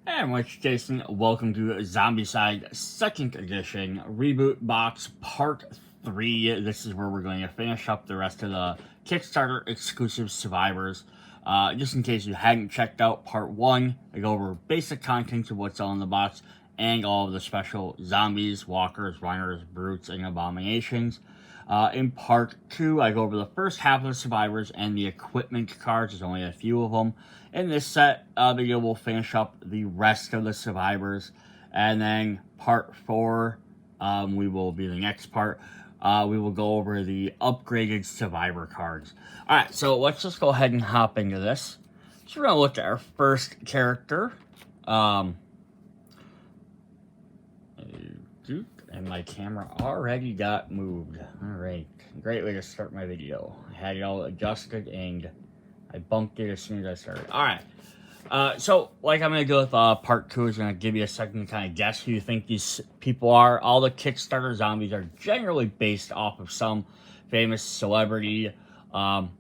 Hey, I'm Jason. Welcome to Zombicide 2nd Edition Reboot Box Part 3. This is where we're going to finish up the rest of the Kickstarter exclusive survivors. Just in case you hadn't checked out Part 1, I go over basic contents of what's on the box and all of the special zombies, walkers, runners, brutes, and abominations. In Part 2, I go over the first half of the survivors and the equipment cards. There's only a few of them. In this set video, we'll finish up the rest of the survivors. And then Part 4, we will be the next part. We will go over the upgraded survivor cards. Alright, so let's just go ahead and hop into this. So we're going to look at our first character. And my camera already got moved. Alright, great way to start my video. I had it all adjusted and I bumped it as soon as I started. Alright, so like I'm going to do with part 2 is going to give you a second to kind of guess who you think these people are. All the Kickstarter zombies are generally based off of some famous celebrity,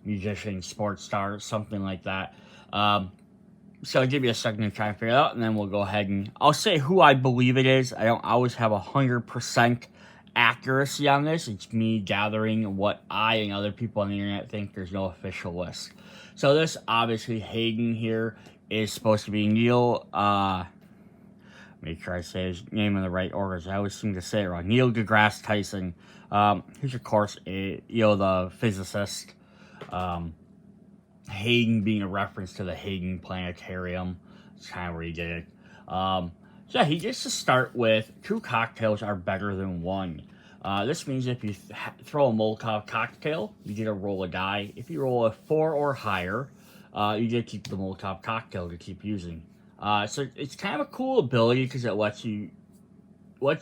musician, sports star, something like that. So I'll give you a second to try and figure it out, and then we'll go ahead and I'll say who I believe it is. I don't always have 100% accuracy on this. It's me gathering what I and other people on the internet think. There's no official list. So this, obviously, Hayden here is supposed to be Neil. Make sure I say his name in the right order. I always seem to say it wrong. Neil deGrasse Tyson. He's, of course, the physicist. Hayden being a reference to the Hayden Planetarium. That's kind of where you get it. So yeah, he gets to start with 2 cocktails are better than 1. This means if you throw a Molotov cocktail, you get to roll a die. If you roll a 4 or higher, you get to keep the Molotov cocktail to keep using. So it's kind of a cool ability because it lets you want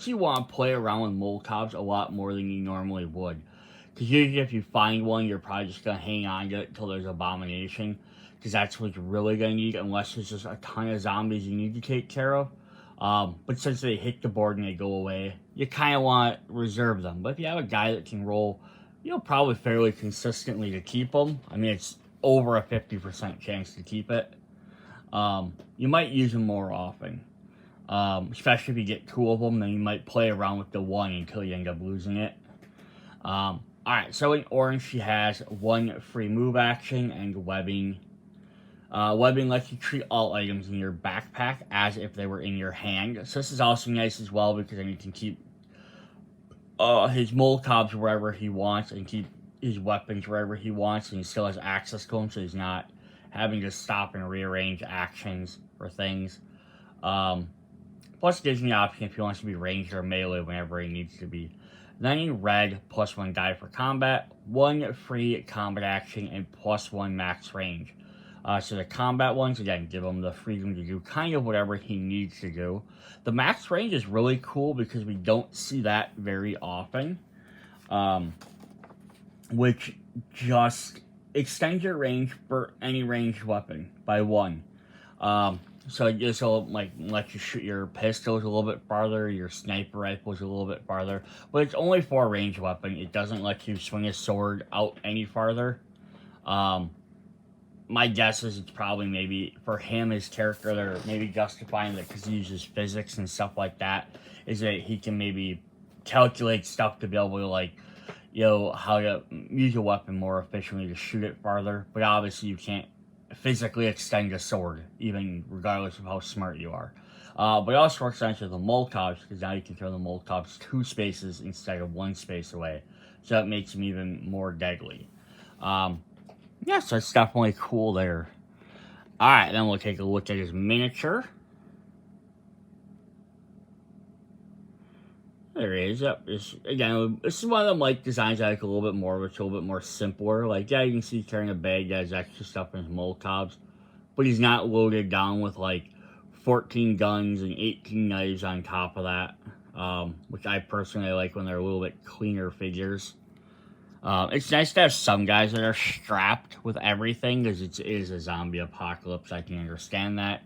to play around with Molotovs a lot more than you normally would. Because usually if you find one, you're probably just going to hang on to it until there's abomination. Because that's what you're really going to need, unless there's just a ton of zombies you need to take care of. But since they hit the board and they go away, you kind of want to reserve them. But if you have a guy that can roll, probably fairly consistently to keep them. I mean, it's over a 50% chance to keep it. You might use them more often. Especially if you get 2 of them, then you might play around with the 1 until you end up losing it. Alright, so in orange, she has 1 free move action and webbing. Webbing lets you treat all items in your backpack as if they were in your hand. So this is also nice as well because then you can keep his Molotovs wherever he wants and keep his weapons wherever he wants, and he still has access to them, so he's not having to stop and rearrange actions for things. Plus, it gives him the option if he wants to be ranged or melee whenever he needs to be. Then in red, +1 die for combat, 1 free combat action, and +1 max range. So the combat ones, again, give him the freedom to do kind of whatever he needs to do. The max range is really cool because we don't see that very often. Which just extends your range for any ranged weapon by 1. So it just let you shoot your pistols a little bit farther, your sniper rifles a little bit farther. But it's only for a ranged weapon. It doesn't let you swing a sword out any farther. My guess is it's probably maybe, for him, his character, they're maybe justifying that because he uses physics and stuff like that, is that he can maybe calculate stuff to be able to, how to use a weapon more efficiently to shoot it farther. But obviously you can't physically extend a sword, even regardless of how smart you are. But it also works nice with the Molotovs, because now you can throw the Molotovs 2 spaces instead of 1 space away. So that makes them even more deadly. Yeah, so it's definitely cool there. Alright, then we'll take a look at his miniature. There he is. Yep. Again, this is one of them designs I like a little bit more, which is a little bit more simpler. Yeah, you can see he's carrying a bag that has extra stuff in his Molotovs, but he's not loaded down with 14 guns and 18 knives on top of that, which I personally like when they're a little bit cleaner figures. It's nice to have some guys that are strapped with everything because it is a zombie apocalypse. I can understand that.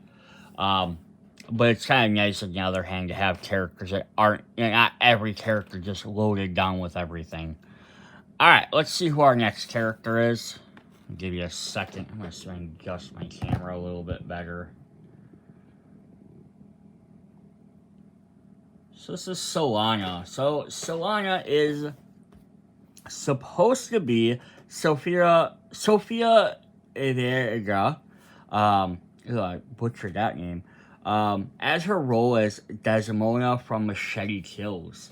But it's kind of nice, on the other hand, to have characters that aren't, not every character just loaded down with everything. Alright, let's see who our next character is. I'll give you a second. I'm going to try and adjust my camera a little bit better. So this is Solana. So Solana is supposed to be Sophia Vergara. I butchered that name. As her role as Desdemona from Machete Kills.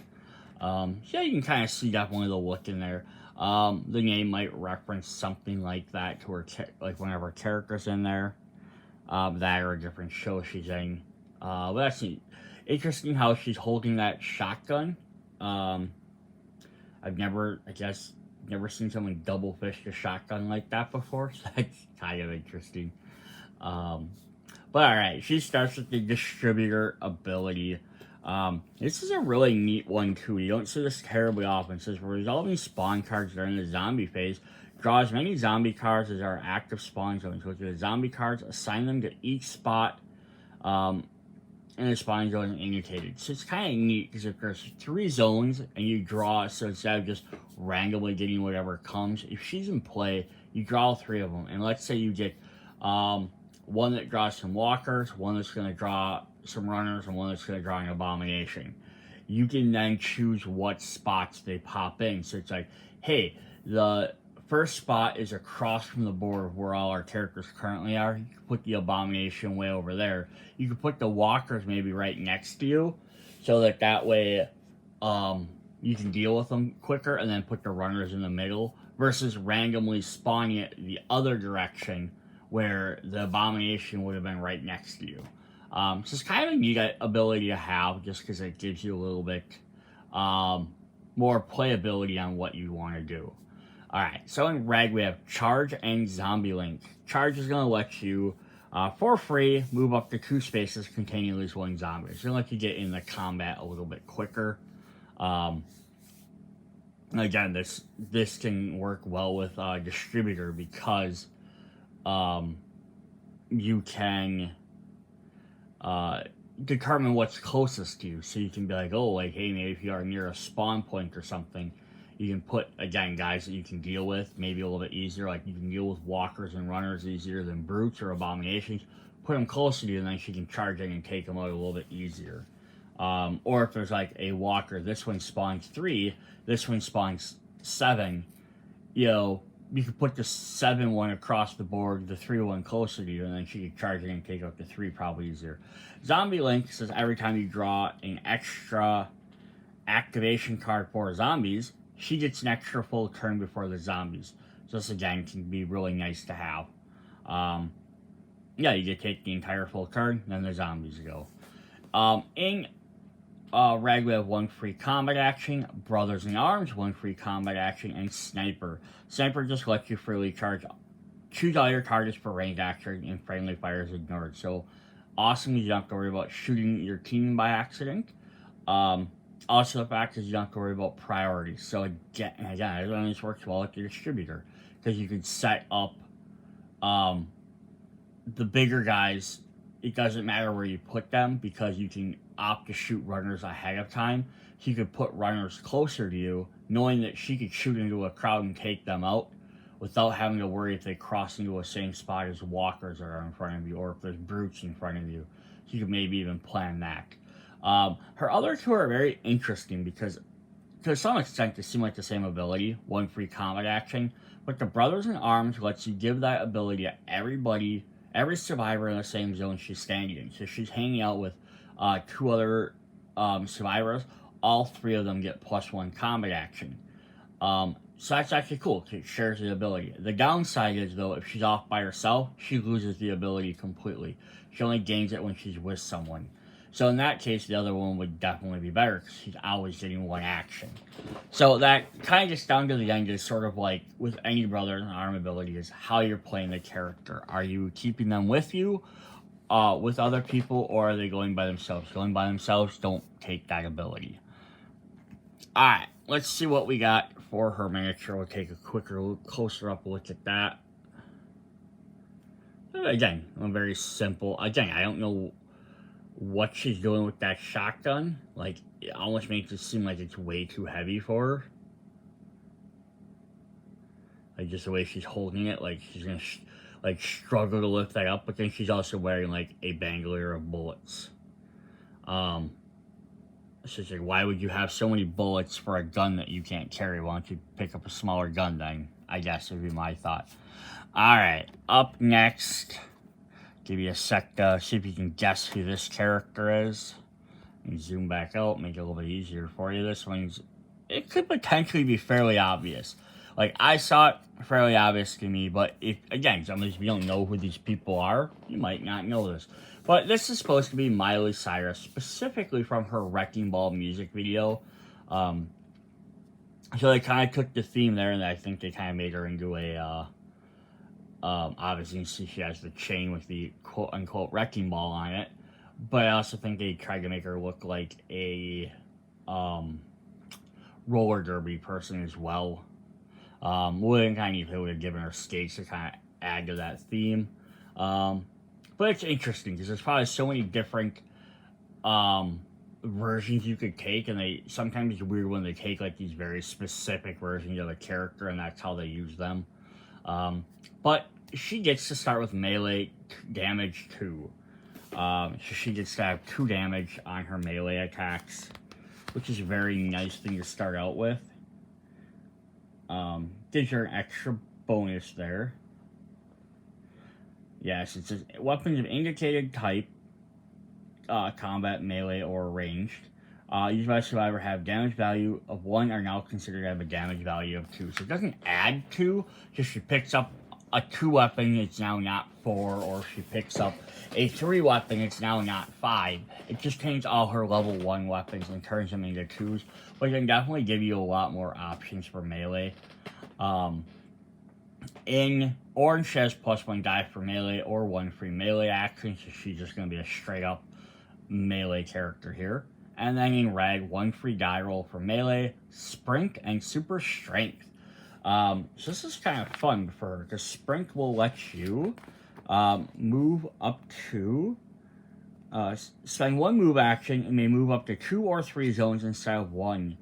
So you can kind of see definitely the look in there. The name might reference something like that to her, like one of her characters in there. That or a different show she's in. But that's interesting how she's holding that shotgun. I've never seen someone double fist a shotgun like that before, so that's kind of interesting. But alright, she starts with the distributor ability. This is a really neat one too. You don't see this terribly often. It says, resolving spawn cards during the zombie phase. Draw as many zombie cards as are active spawn zones. Go to the zombie cards, assign them to each spot in the spawn zone indicated. So it's kind of neat because if there's 3 zones and you draw, so instead of just randomly getting whatever comes, if she's in play, you draw 3 of them. And let's say you get one that draws some walkers, one that's going to draw some runners, and one that's going to draw an abomination. You can then choose what spots they pop in. So it's like, hey, the first spot is across from the board where all our characters currently are. You can put the abomination way over there. You can put the walkers maybe right next to you, so that way you can deal with them quicker, and then put the runners in the middle, versus randomly spawning it the other direction where the abomination would have been right next to you. So it's kind of a neat ability to have, just because it gives you a little bit more playability on what you want to do. Alright, so in Reg we have Charge and Zombie Link. Charge is going to let you, for free, move up to 2 spaces containing at least 1 zombie. It's going to let you get in the combat a little bit quicker. Again, this can work well with Distributor, because you can determine what's closest to you. So you can be like, oh, like, hey, maybe if you are near a spawn point or something, you can put, again, guys that you can deal with maybe a little bit easier. Like, you can deal with walkers and runners easier than brutes or abominations. Put them close to you, and then she can charge in and take them out a little bit easier. Or if there's like a walker, this one spawns 3, this one spawns 7, you know, you could put the 7 one across the board, the 3 one closer to you, and then she can charge in and take out the 3 probably easier. Zombie Link says every time you draw an extra activation card for zombies, she gets an extra full turn before the zombies. So this, again, can be really nice to have. Yeah, you get to take the entire full turn, then the zombies go. In Reg, we have 1 free combat action, Brothers in Arms, 1 free combat action, and Sniper. Sniper just lets you freely charge. Choose all your targets for range action, and friendly fire is ignored. So, awesome, you don't have to worry about shooting your team by accident. Also, the fact is you don't have to worry about priorities. So, again, this works well with the Distributor, because you can set up the bigger guys. It doesn't matter where you put them, because you can opt to shoot runners ahead of time. She could put runners closer to you, knowing that she could shoot into a crowd and take them out without having to worry if they cross into the same spot as walkers are in front of you, or if there's brutes in front of you. She could maybe even plan that. Her other 2 are very interesting, because to some extent they seem like the same ability, 1 free combat action, but the Brothers in Arms lets you give that ability to every survivor in the same zone she's standing in. So she's hanging out with 2 other survivors. All 3 of them get +1 combat action. So that's actually cool, because it shares the ability. The downside is, though, if she's off by herself, she loses the ability completely. She only gains it when she's with someone. So in that case, the other one would definitely be better, because she's always getting 1 action. So that kind of gets down to the end, is sort of like with any Brother in Arm ability, is how you're playing the character. Are you keeping them with you, with other people, or are they going by themselves? Going by themselves, don't take that ability. Alright, let's see what we got for her miniature. We'll take a closer up look at that. Again, very simple. Again, I don't know what she's doing with that shotgun. Like, it almost makes it seem like it's way too heavy for her. Like, just the way she's holding it, like she's gonna struggle to lift that up, but then she's also wearing like a bandolier of bullets. It's just like, why would you have so many bullets for a gun that you can't carry? Why don't you pick up a smaller gun then? I guess would be my thought. Alright, up next. Give you a sec to see if you can guess who this character is. And zoom back out, make it a little bit easier for you. This one's, it could potentially be fairly obvious. Like, I saw it fairly obvious to me, but if, again, if you don't know who these people are, you might not know this. But this is supposed to be Miley Cyrus, specifically from her Wrecking Ball music video. So they kind of took the theme there, and I think they kind of made her into a, obviously, you see she has the chain with the quote-unquote Wrecking Ball on it. But I also think they tried to make her look like a roller derby person as well. Wouldn't kind of would have given her skates to kind of add to that theme. But it's interesting because there's probably so many different versions you could take, and they sometimes it's weird when they take like these very specific versions of a character, and that's how they use them. But she gets to start with melee damage 2. So she gets to have 2 damage on her melee attacks, which is a very nice thing to start out with. Gives her an extra bonus there. Yes, it says weapons of indicated type, combat, melee, or ranged, used by a survivor have damage value of 1 are now considered to have a damage value of 2. So it doesn't add 2, just she picks up a 2 weapon, it's now not 4, or if she picks up a 3 weapon, it's now not 5. It just takes all her level 1 weapons and turns them into 2s, but it can definitely give you a lot more options for melee. In orange, she has +1 die for melee or 1 free melee action, so she's just going to be a straight up melee character here. And then in red, 1 free die roll for melee, sprint, and super strength. So this is kind of fun for her, because sprint will let you move up to, spend 1 move action and may move up to 2 or 3 zones instead of 1.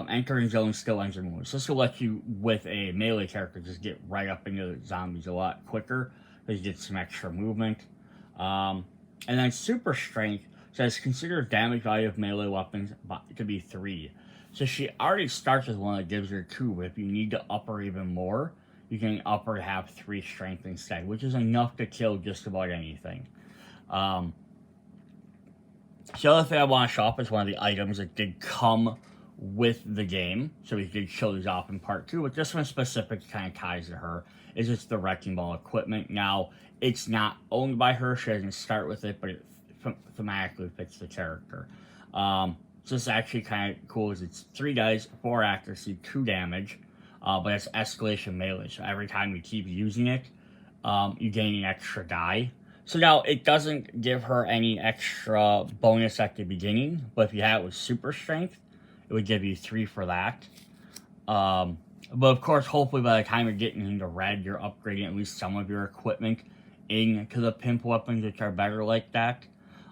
Entering zones still ends your moves. This will let you, with a melee character, just get right up into the zombies a lot quicker, because you get some extra movement. And then super strength says consider damage value of melee weapons to be 3. So she already starts with one that gives her 2, but if you need to up her even more, you can up her to have 3 strength instead, which is enough to kill just about anything. The other thing I want to show off is one of the items that did come with the game, so we did show these off in part 2, but this one specific kind of ties to her, is it's the Wrecking Ball equipment. Now, it's not owned by her, she doesn't start with it, but it thematically fits the character. So this is actually kind of cool, is it's 3 dice, 4 accuracy, 2 damage, but it's escalation melee, so every time you keep using it, you gain an extra die. So now, it doesn't give her any extra bonus at the beginning, but if you have it with super strength, it would give you 3 for that. But of course, hopefully by the time you're getting into red, you're upgrading at least some of your equipment into the pimp weapons, which are better like that.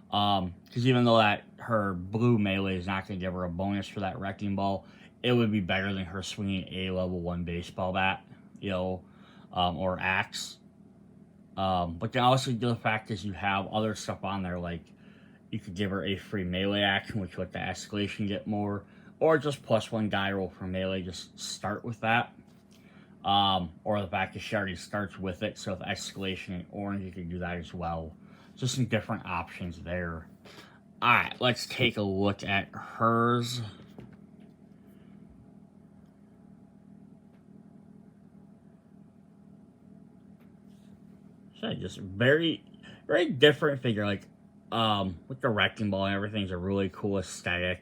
Because even though that her blue melee is not going to give her a bonus for that Wrecking Ball, it would be better than her swinging a level 1 baseball bat, or axe. But then also the fact is you have other stuff on there, like you could give her a free melee action, which would let the escalation get more, or just +1 die roll for melee, just start with that. Or the fact that she already starts with it, so if escalation in orange, you can do that as well. Just some different options there. Alright, let's take a look at hers. So just very, very different figure, like, with the Wrecking Ball and everything's a really cool aesthetic.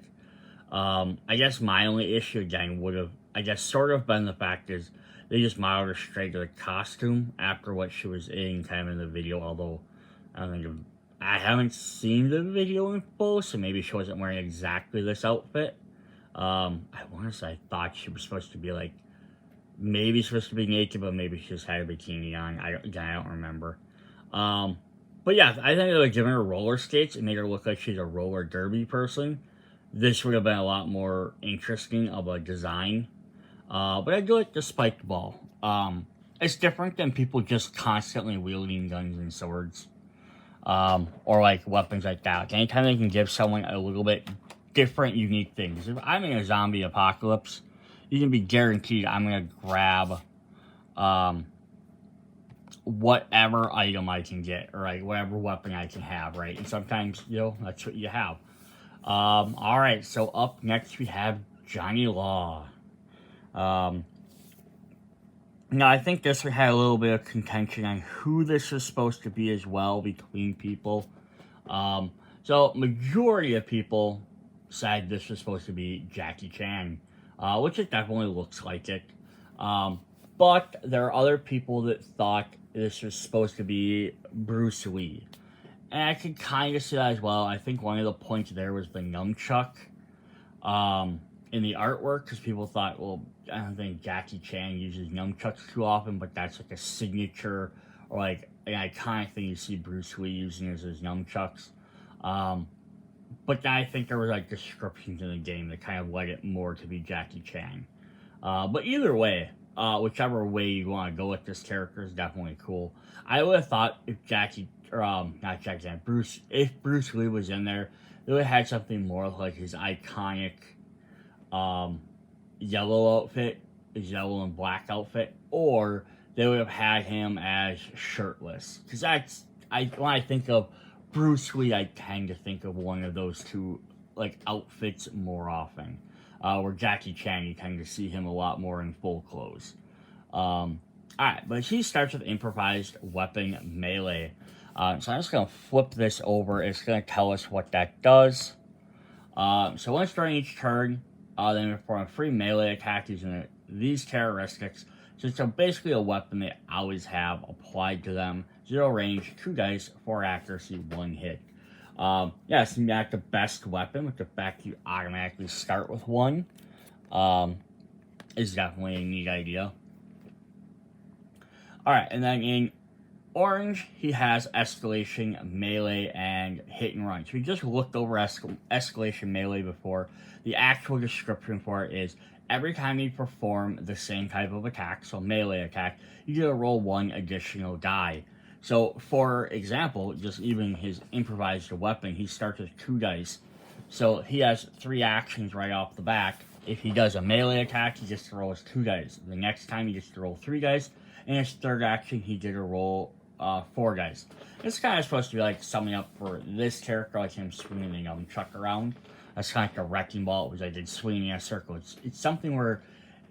I guess my only issue again would have, I guess, sort of been the fact is they just modeled her straight to the costume after what she was in kind of in the video, although I haven't seen the video in full, so maybe she wasn't wearing exactly this outfit. I want to say I thought she was supposed to be like, maybe supposed to be naked, but maybe she just had a bikini on. I don't remember. But yeah, I think they would giving her roller skates and made her look like she's a roller derby person. This would have been a lot more interesting of a design. But I do like the spiked ball. It's different than people just constantly wielding guns and swords. Or like weapons like that. Like anytime they can give someone a little bit different, unique things. If I'm in a zombie apocalypse, you can be guaranteed I'm going to grab whatever item I can get, or like whatever weapon I can have, right? And sometimes, you know, that's what you have. Alright, so up next we have Johnny Law. Now, I think this had a little bit of contention on who this is supposed to be as well between people. So, majority of people said this was supposed to be Jackie Chan, which it definitely looks like it. But there are other people that thought this was supposed to be Bruce Lee. And I can kind of see that as well. I think one of the points there was the nunchuck in the artwork, because people thought, well, I don't think Jackie Chan uses nunchucks too often, but that's like a signature or like an iconic thing you see Bruce Lee using as his nunchucks. But then I think there was like descriptions in the game that kind of led it more to be Jackie Chan. But either way, whichever way you want to go with this character is definitely cool. I would have thought if not Jackie Chan, if Bruce Lee was in there, they would have had something more like his iconic yellow outfit, his yellow and black outfit, or they would have had him as shirtless. Because when I think of Bruce Lee, I tend to think of one of those two like outfits more often. Where Jackie Chan, you tend to see him a lot more in full clothes. Alright, but he starts with improvised weapon melee. So I'm just going to flip this over. It's going to tell us what that does. So once during each turn, then we perform a free melee attack using these characteristics. So it's basically a weapon they always have applied to them. 0 range, 2 dice, 4 accuracy, 1 hit. Yeah, it's not the best weapon, but the fact you automatically start with 1 is definitely a neat idea. Alright, and then in orange, he has escalation, melee, and hit and run. So we just looked over escalation melee before. The actual description for it is every time you perform the same type of attack, so melee attack, you get to roll 1 additional die. So, for example, just even his improvised weapon, he starts with 2 dice. So he has 3 actions right off the bat. If he does a melee attack, he gets to roll his 2 dice. The next time, he gets to roll 3 dice. And his third action, he did a roll 4 dice. It's kind of supposed to be like summing up for this character, like him swinging the nunchuck around. That's kind of like a wrecking ball. It was like swinging in a circle. It's something where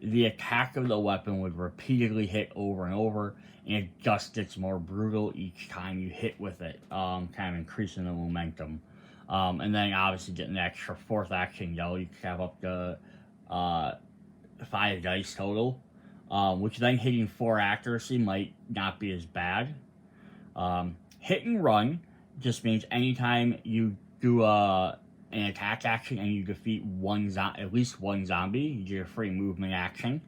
the attack of the weapon would repeatedly hit over and over, and it just gets more brutal each time you hit with it, kind of increasing the momentum. And then obviously getting the extra 4th action yell, you can have up to 5 dice total, which then hitting 4 accuracy might not be as bad. Hit and run just means anytime you do an attack action and you defeat at least one zombie, you get a free movement action.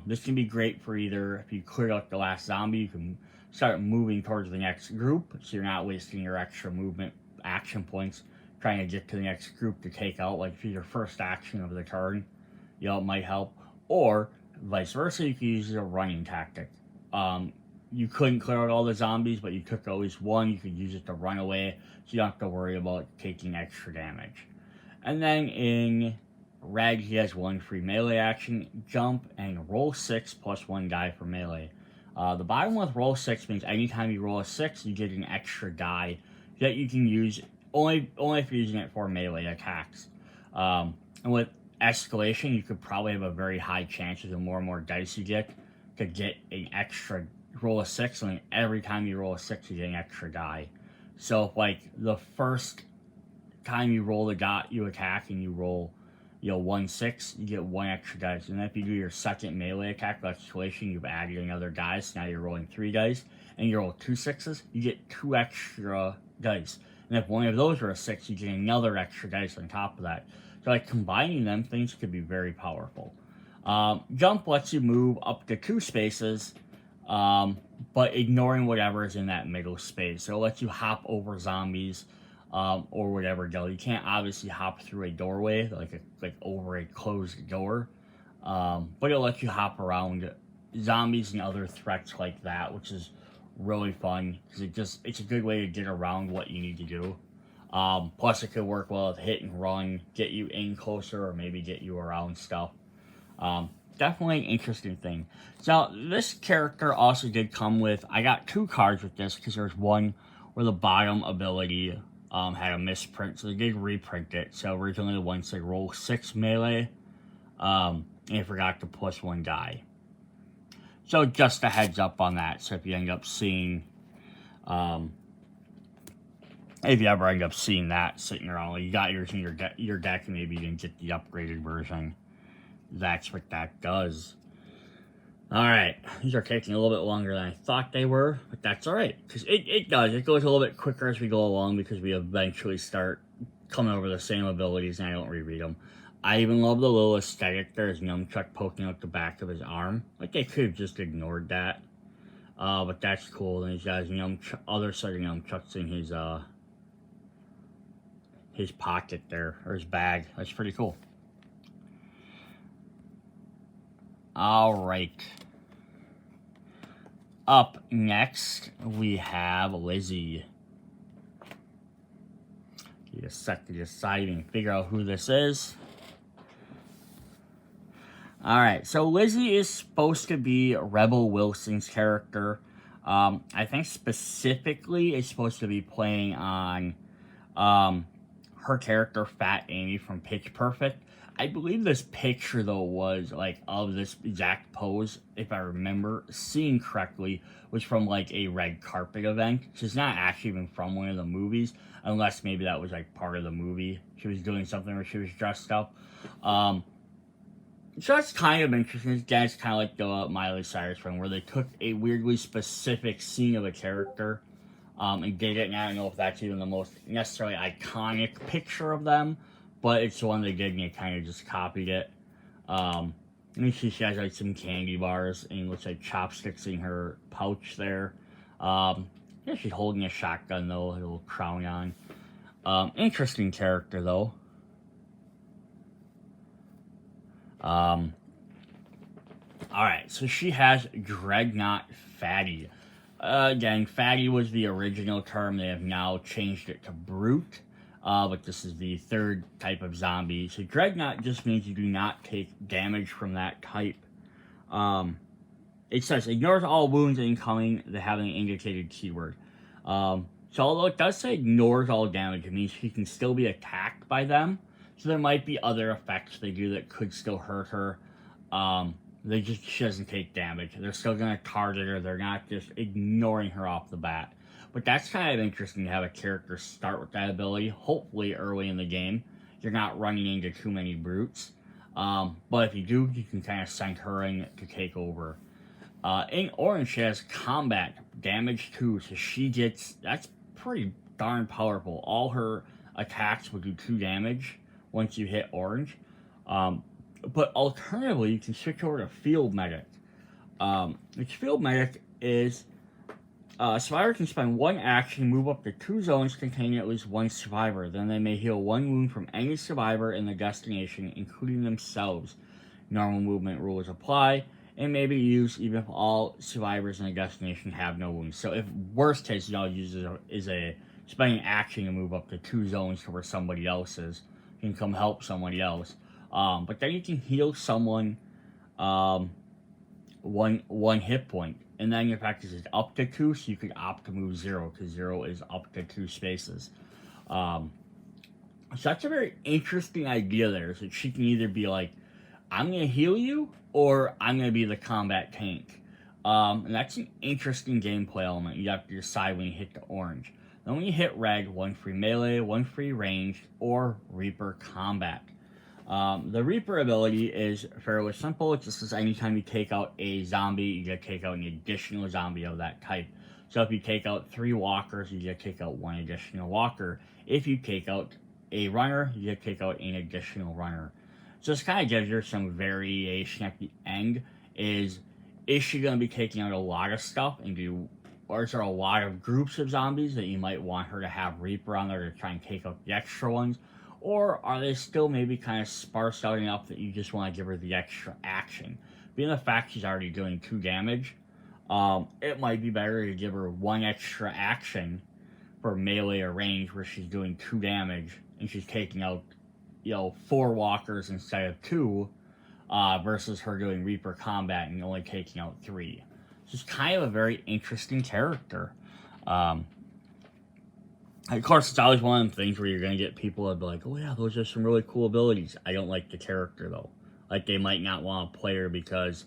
This can be great for either if you clear out the last zombie, you can start moving towards the next group, so you're not wasting your extra movement action points trying to get to the next group to take out, like for your first action of the turn, you know, it might help. Or vice versa, you can use a running tactic. You couldn't clear out all the zombies, but you took at least one, you could use it to run away, so you don't have to worry about taking extra damage. And then in red, he has 1 free melee action, jump, and roll 6 plus 1 die for melee. The bottom with roll 6 means anytime you roll a 6, you get an extra die that you can use only if you're using it for melee attacks. And with escalation, you could probably have a very high chance of the more and more dice you get to get an extra roll a 6, and then every time you roll a 6, you get an extra die. So if, like, the first time you roll the dot you attack and you roll, 1-6, you get 1 extra dice. And then if you do your second melee attack with escalation, you've added another dice, so now you're rolling 3 dice, and you roll 2 6s, you get 2 extra dice. And if one of those are a 6, you get another extra dice on top of that. So, like, combining them, things could be very powerful. Jump lets you move up to 2 spaces, but ignoring whatever is in that middle space. So it lets you hop over zombies, or whatever does. You can't obviously hop through a doorway, like over a closed door, but it lets you hop around zombies and other threats like that, which is really fun, because it's a good way to get around what you need to do. Plus, it could work well with hit and run, get you in closer, or maybe get you around stuff. Definitely an interesting thing. So, this character also did come with, I got 2 cards with this, because there's one where the bottom ability had a misprint, so they did reprint it. So, originally the one said roll 6 melee, and I forgot to plus 1 die. So, just a heads up on that. So, if you end up seeing, if you ever end up seeing that sitting around, you got yours in your deck, and maybe you didn't get the upgraded version. That's what that does. Alright, these are taking a little bit longer than I thought they were, but that's alright, because it does. It goes a little bit quicker as we go along, because we eventually start coming over the same abilities, and I don't reread them. I even love the little aesthetic. There's Nunchuck poking out the back of his arm. Like, they could have just ignored that. But that's cool. And he's got his other set of Nunchucks in his pocket there, or his bag. That's pretty cool. Alright. Up next, we have Lizzie. Need a sec to decide and figure out who this is. Alright, so Lizzie is supposed to be Rebel Wilson's character. I think specifically it's supposed to be playing on her character, Fat Amy from Pitch Perfect. I believe this picture, though, was, like, of this exact pose, if I remember seeing correctly, was from, like, a red carpet event. She's not actually even from one of the movies, unless maybe that was, like, part of the movie. She was doing something where she was dressed up. So that's kind of interesting. Again, it's kind of like the Miley Cyrus one, where they took a weirdly specific scene of a character and did it, and I don't know if that's even the most necessarily iconic picture of them, but it's the one they did, and they kind of just copied it. And she has, like, some candy bars, and it looks like chopsticks in her pouch there. Yeah, she's holding a shotgun, though, a little crown on. Interesting character, though. Alright, so she has Dreadnought Fatty. Again, Fatty was the original term. They have now changed it to Brute. But this is the third type of zombie. So Dreadnought just means you do not take damage from that type. It says, ignores all wounds incoming that have an indicated keyword. So although it does say ignores all damage, it means she can still be attacked by them. So there might be other effects they do that could still hurt her. She doesn't take damage. They're still going to target her. They're not just ignoring her off the bat. But that's kind of interesting to have a character start with that ability, hopefully early in the game. You're not running into too many brutes. But if you do, you can kind of send her in to take over. In orange, she has combat damage 2, so that's pretty darn powerful. All her attacks will do 2 damage once you hit orange. But alternatively, you can switch over to Field Medic. Which Field Medic is... survivor can spend 1 action, move up to 2 zones containing at least 1 survivor. Then they may heal 1 wound from any survivor in the destination, including themselves. Normal movement rules apply, and may be used even if all survivors in the destination have no wounds. So if worst case, is a spending action to move up to 2 zones to where somebody else is. You can come help somebody else. But then you can heal someone 1 hit point. And then your practice is up to 2, so you could opt to move 0, because 0 is up to 2 spaces. So that's a very interesting idea there. So she can either be like, I'm going to heal you, or I'm going to be the combat tank. And that's an interesting gameplay element. You have to decide when you hit the orange. Then when you hit red, 1 free melee, 1 free ranged, or Reaper combat. The Reaper ability is fairly simple. It just says anytime you take out a zombie, you get to take out an additional zombie of that type. So if you take out 3 walkers, you get to take out 1 additional walker. If you take out a runner, you get to take out an additional runner. So this kind of gives her some variation at the end. Is she going to be taking out a lot of stuff, or is there a lot of groups of zombies that you might want her to have Reaper on there to try and take out the extra ones? Or are they still maybe kind of sparse out enough that you just want to give her the extra action? Being the fact she's already doing 2 damage, it might be better to give her 1 extra action for melee or range where she's doing 2 damage and she's taking out, 4 walkers instead of 2, versus her doing Reaper combat and only taking out 3. She's kind of a very interesting character. Of course, it's always one of them things where you're going to get people that be like, oh yeah, those are some really cool abilities. I don't like the character, though. Like, they might not want to play her because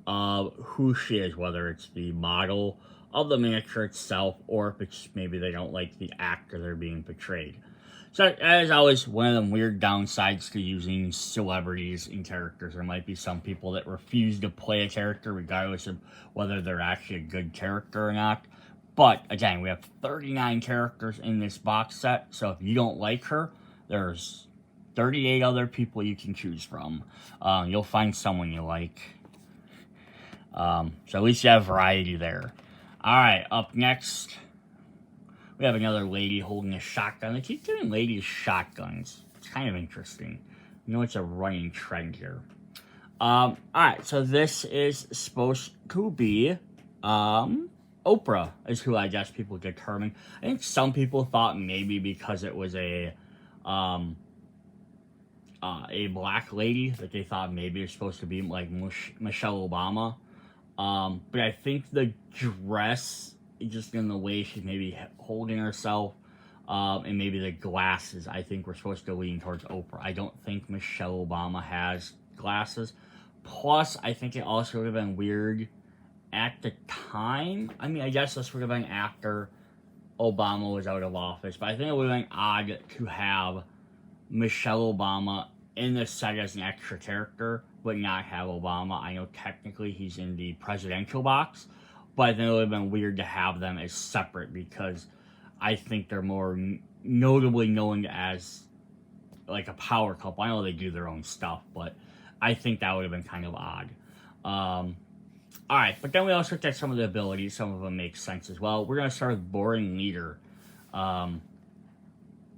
of who she is, whether it's the model of the miniature itself, or if it's maybe they don't like the actor they're being portrayed. So, as always, one of them weird downsides to using celebrities in characters. There might be some people that refuse to play a character regardless of whether they're actually a good character or not. But, again, we have 39 characters in this box set, so if you don't like her, there's 38 other people you can choose from. You'll find someone you like. So at least you have variety there. Alright, up next, we have another lady holding a shotgun. They keep giving ladies shotguns. It's kind of interesting. It's a running trend here. Alright, so this is supposed to be, Oprah is who I guess people determine. I think some people thought maybe because it was a black lady that they thought maybe it was supposed to be like Michelle Obama. But I think the dress, just in the way she's maybe holding herself, and maybe the glasses, I think we're supposed to lean towards Oprah. I don't think Michelle Obama has glasses. Plus, I think it also would have been weird at the time. I mean, I guess this would have been after Obama was out of office, but I think it would have been odd to have Michelle Obama in the set as an extra character, but not have Obama. I know technically he's in the presidential box, but I think it would have been weird to have them as separate because I think they're more notably known as like a power couple. I know they do their own stuff, but I think that would have been kind of odd. Alright, but then we also looked at some of the abilities. Some of them make sense as well. We're going to start with Boring Leader.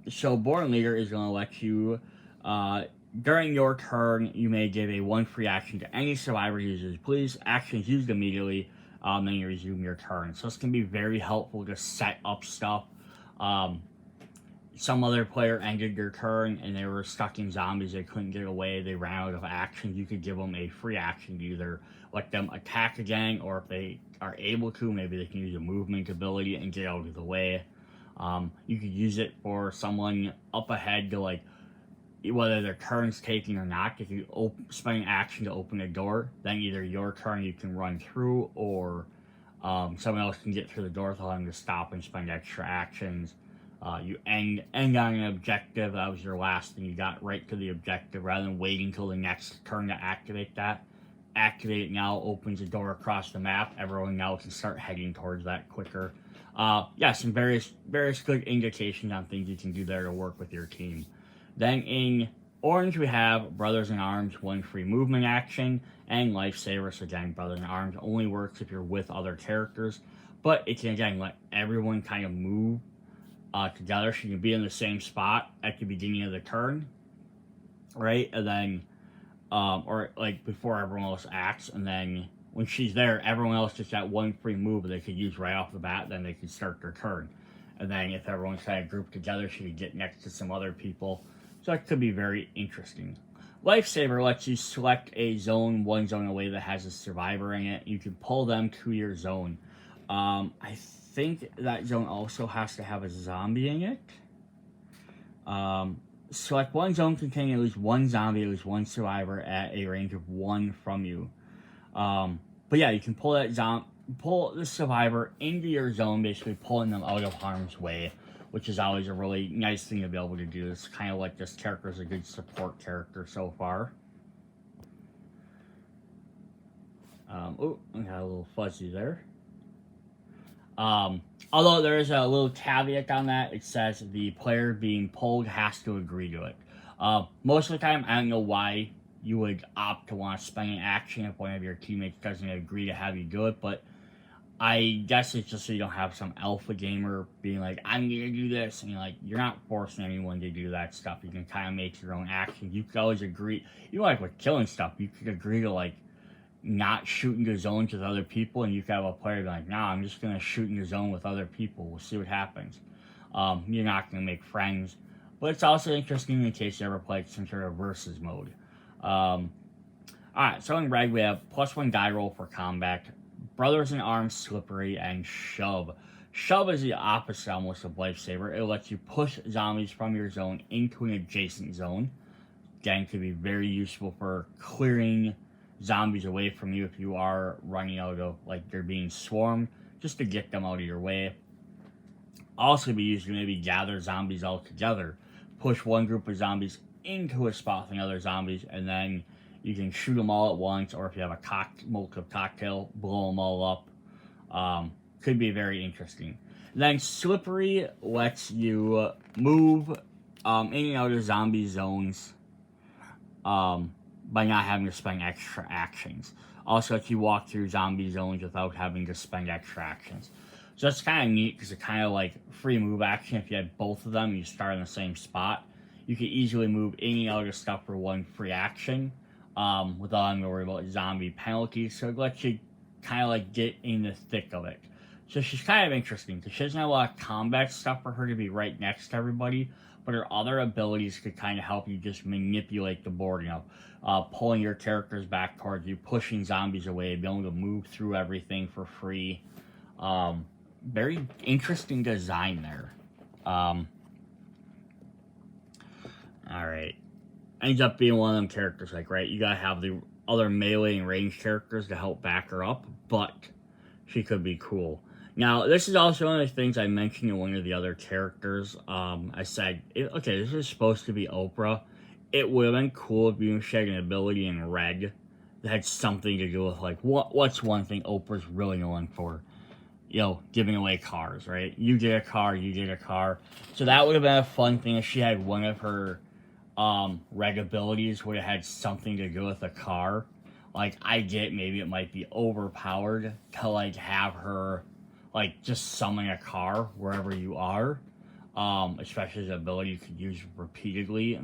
So Boring Leader is going to let you, during your turn, you may give a 1 free action to any survivor users. Please, actions used immediately, then you resume your turn. So this can be very helpful to set up stuff. Some other player ended their turn and they were stuck in zombies. They couldn't get away. They ran out of actions. You could give them a free action to either let them attack again, or if they are able to, maybe they can use a movement ability and get out of the way. You could use it for someone up ahead to, like, whether their turn's taken or not. If you spend an action to open a door, then either your turn you can run through, or someone else can get through the door without having to stop and spend extra actions. You end on an objective. That was your last thing. You got right to the objective rather than waiting until the next turn to activate that. Activate it now, opens a door across the map. Everyone now can start heading towards that quicker. Some various good indications on things you can do there to work with your team. Then in orange we have Brothers in Arms, 1 free movement action, and Lifesaver. So again, Brothers in Arms only works if you're with other characters, but it can again let everyone kind of move together. So you can be in the same spot at the beginning of the turn, right? And then, or like before everyone else acts, and then when she's there, everyone else gets that 1 free move that they could use right off the bat, then they can start their turn. And then if everyone's kind of grouped together, she could get next to some other people. So it could be very interesting. Lifesaver lets you select a zone, 1 zone away that has a survivor in it. You can pull them to your zone. I think that zone also has to have a zombie in it. Select 1 zone containing at least 1 zombie, at least 1 survivor at a range of 1 from you. But yeah, you can pull pull the survivor into your zone, basically pulling them out of harm's way, which is always a really nice thing to be able to do. It's kind of like this character is a good support character so far. Oh, I got a little fuzzy there. Although there is a little caveat on that. It says the player being pulled has to agree to it. Most of the time, I don't know why you would opt to want to spend an action if one of your teammates doesn't agree to have you do it, but I guess it's just so you don't have some alpha gamer being like, I'm gonna do this, and you're not forcing anyone to do that stuff. You can kind of make your own actions. You could always agree, like with killing stuff, you could agree to like not shoot into zones with other people, and you could have a player be like, nah, I'm just gonna shoot in the zone with other people. We'll see what happens. you're not going to make friends. But it's also interesting in case you ever played some sort of versus mode. Alright, so in red we have +1 die roll for combat, Brothers in Arms, Slippery, and Shove. Shove is the opposite almost of Lifesaver. It lets you push zombies from your zone into an adjacent zone. Again, could be very useful for clearing zombies away from you if you are running out of, like, they're being swarmed, just to get them out of your way. Also be used to maybe gather zombies all together. Push one group of zombies into a spot with other zombies, and then you can shoot them all at once, or if you have a molotov cocktail, blow them all up. Could be very interesting. Then Slippery lets you move in and out of zombie zones by not having to spend extra actions. Also lets you walk through zombie zones without having to spend extra actions. So that's kind of neat because it's kind of like free move action. If you had both of them, you start in the same spot. You can easily move in and out of stuff for one free action without having to worry about zombie penalties. So it lets you kind of like get in the thick of it. So she's kind of interesting because she doesn't have a lot of combat stuff for her to be right next to everybody, but her other abilities could kind of help you just manipulate the board, you know, pulling your characters back towards you, pushing zombies away, being able to move through everything for free. Very interesting design there. Alright. Ends up being one of them characters, like, right, you gotta have the other melee and range characters to help back her up, but she could be cool. Now, this is also one of the things I mentioned in one of the other characters. I said, okay, this is supposed to be Oprah. It would have been cool if you had an ability in red that had something to do with, like, what's one thing Oprah's really known for? You know, giving away cars, right? You get a car, you get a car. So that would have been a fun thing if she had one of her red abilities would have had something to do with a car. Like, I get maybe it might be overpowered to, like, have her, like, just summon a car wherever you are. Especially the ability you could use repeatedly,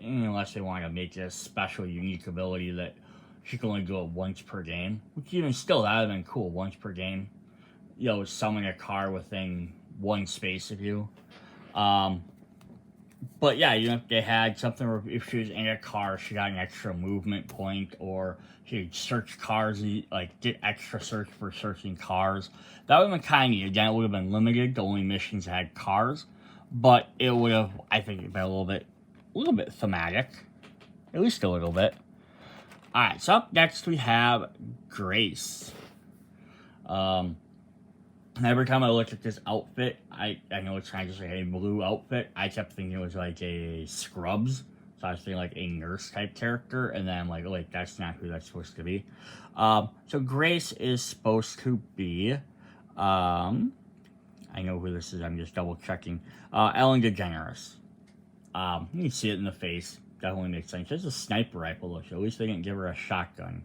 unless they want to make it a special, unique ability that she can only do it once per game. Which even still, that would have been cool, once per game. You know, summon a car within one space of you. But yeah, you know, if they had something where if she was in a car, she got an extra movement point, or she could search cars, like get extra search for searching cars. That would have been kind of neat. Again, it would have been limited. The only missions had cars, but it would have, I think, been a little bit thematic, at least a little bit. All right, so up next we have Grace. Every time I look at this outfit, I know it's kind of just like a blue outfit. I kept thinking it was like a Scrubs. So I was thinking like a nurse type character. And then I'm like, oh, wait, that's not who that's supposed to be. So Grace is supposed to be, I know who this is. I'm just double checking. Ellen DeGeneres. You can see it in the face. Definitely makes sense. It's a sniper rifle, though. So at least they didn't give her a shotgun.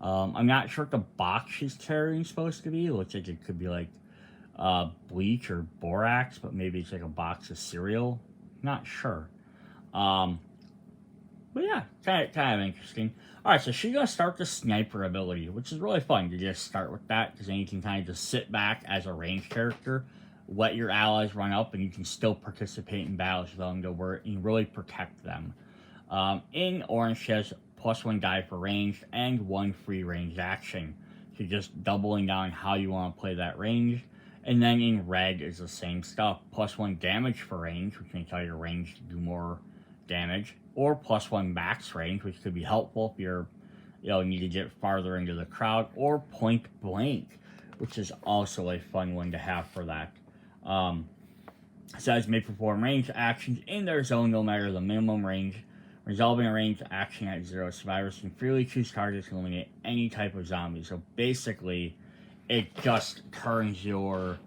I'm not sure what the box she's carrying is supposed to be. It looks like it could be like bleach or borax, but maybe it's like a box of cereal. Not sure. But yeah, kind of interesting. Alright, so she's going to start the sniper ability, which is really fun to just start with that, because then you can kind of just sit back as a ranged character, let your allies run up, and you can still participate in battles with them to work and really protect them. In orange, she has +1 die for range and 1 free range action. So just doubling down how you want to play that range. And then in red is the same stuff. +1 damage for range, which makes all your range do more damage. Or +1 max range, which could be helpful if you're, need to get farther into the crowd. Or point blank, which is also a fun one to have for that. Sides may perform range actions in their zone no matter the minimum range. Resolving a ranged action at 0, survivors can freely choose targets to eliminate any type of zombie. So basically, it just turns your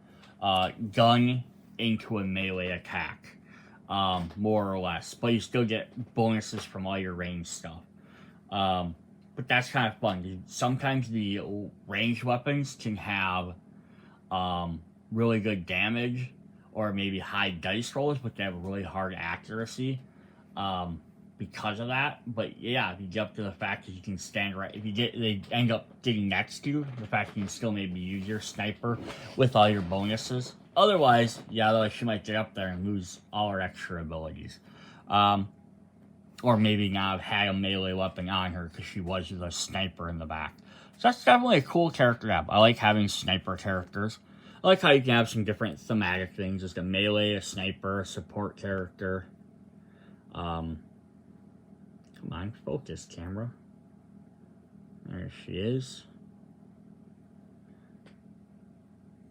gun into a melee attack, more or less. But you still get bonuses from all your ranged stuff. But that's kind of fun. Sometimes the ranged weapons can have really good damage or maybe high dice rolls, but they have really hard accuracy. because of that. But yeah, if you get up to the fact that you can stand right, if they end up getting next to you, the fact you can still maybe use your sniper with all your bonuses. Otherwise, yeah, though, she might get up there and lose all her extra abilities. Or maybe not have had a melee weapon on her because she was a sniper in the back. So that's definitely a cool character to have. I like having sniper characters. I like how you can have some different thematic things, just a melee, a sniper, a support character. Come on, focus, camera. There she is.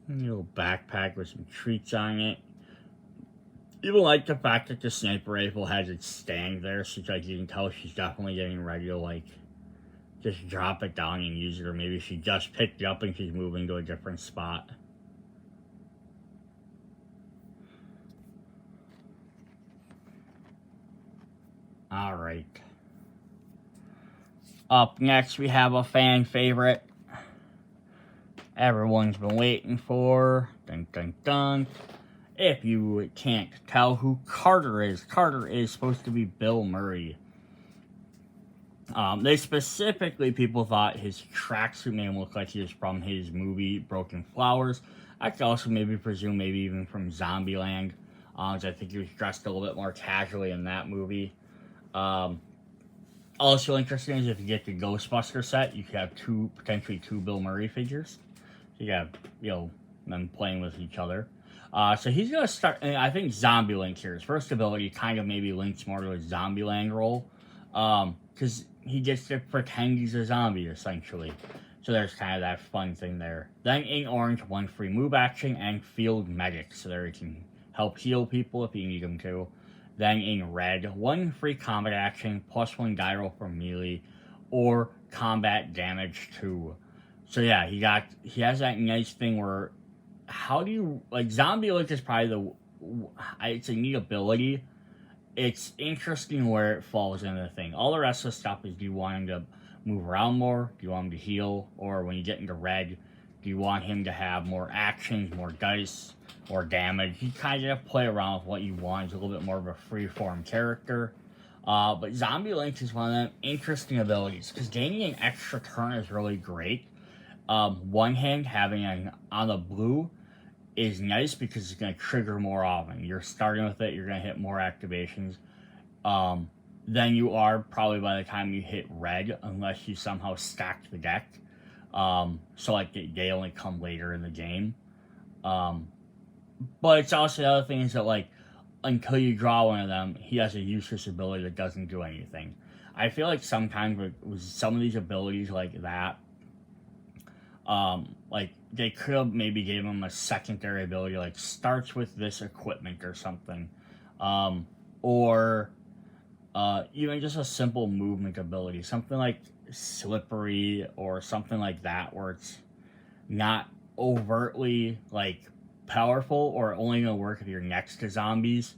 A little backpack with some treats on it. Even like the fact that the sniper rifle has its stand there, so like you can tell she's definitely getting ready to like just drop it down and use it, or maybe she just picked it up and she's moving to a different spot. Alright. Up next, we have a fan favorite. Everyone's been waiting for. Dun dun dun. If you can't tell who Carter is supposed to be Bill Murray. They specifically, people thought his tracksuit made him look like he was from his movie Broken Flowers. I could also maybe presume maybe even from Zombieland. I think he was dressed a little bit more casually in that movie. Also interesting is if you get the Ghostbuster set, you could have potentially two Bill Murray figures. So you have, them playing with each other. So he's going to start, and I think Zombieland here. His first ability kind of maybe links more to his Zombieland role. Because he gets to pretend he's a zombie, essentially. So there's kind of that fun thing there. Then in orange, 1 free move action and field medic. So there he can help heal people if you need him to. Then in red, 1 free combat action, +1 die roll for melee, or combat damage 2. So yeah, he has that nice thing where, how do you, like, Zombie-Link is probably it's a neat ability. It's interesting where it falls into the thing. All the rest of the stuff is, do you want him to move around more? Do you want him to heal? Or when you get into red, do you want him to have more actions, more dice, more damage? You kind of play around with what you want. He's a little bit more of a free-form character. But Zombie Link is one of them interesting abilities, because gaining an extra turn is really great. One hand, having on the blue is nice because it's going to trigger more often. You're starting with it, you're going to hit more activations than you are probably by the time you hit red, unless you somehow stack the deck. So like they only come later in the game. But it's also the other thing is that, like, until you draw one of them, he has a useless ability that doesn't do anything. I feel like sometimes with some of these abilities like that, like they could have maybe gave him a secondary ability, like starts with this equipment or something, or even just a simple movement ability, something like slippery or something like that, where it's not overtly like powerful or only gonna work if you're next to zombies.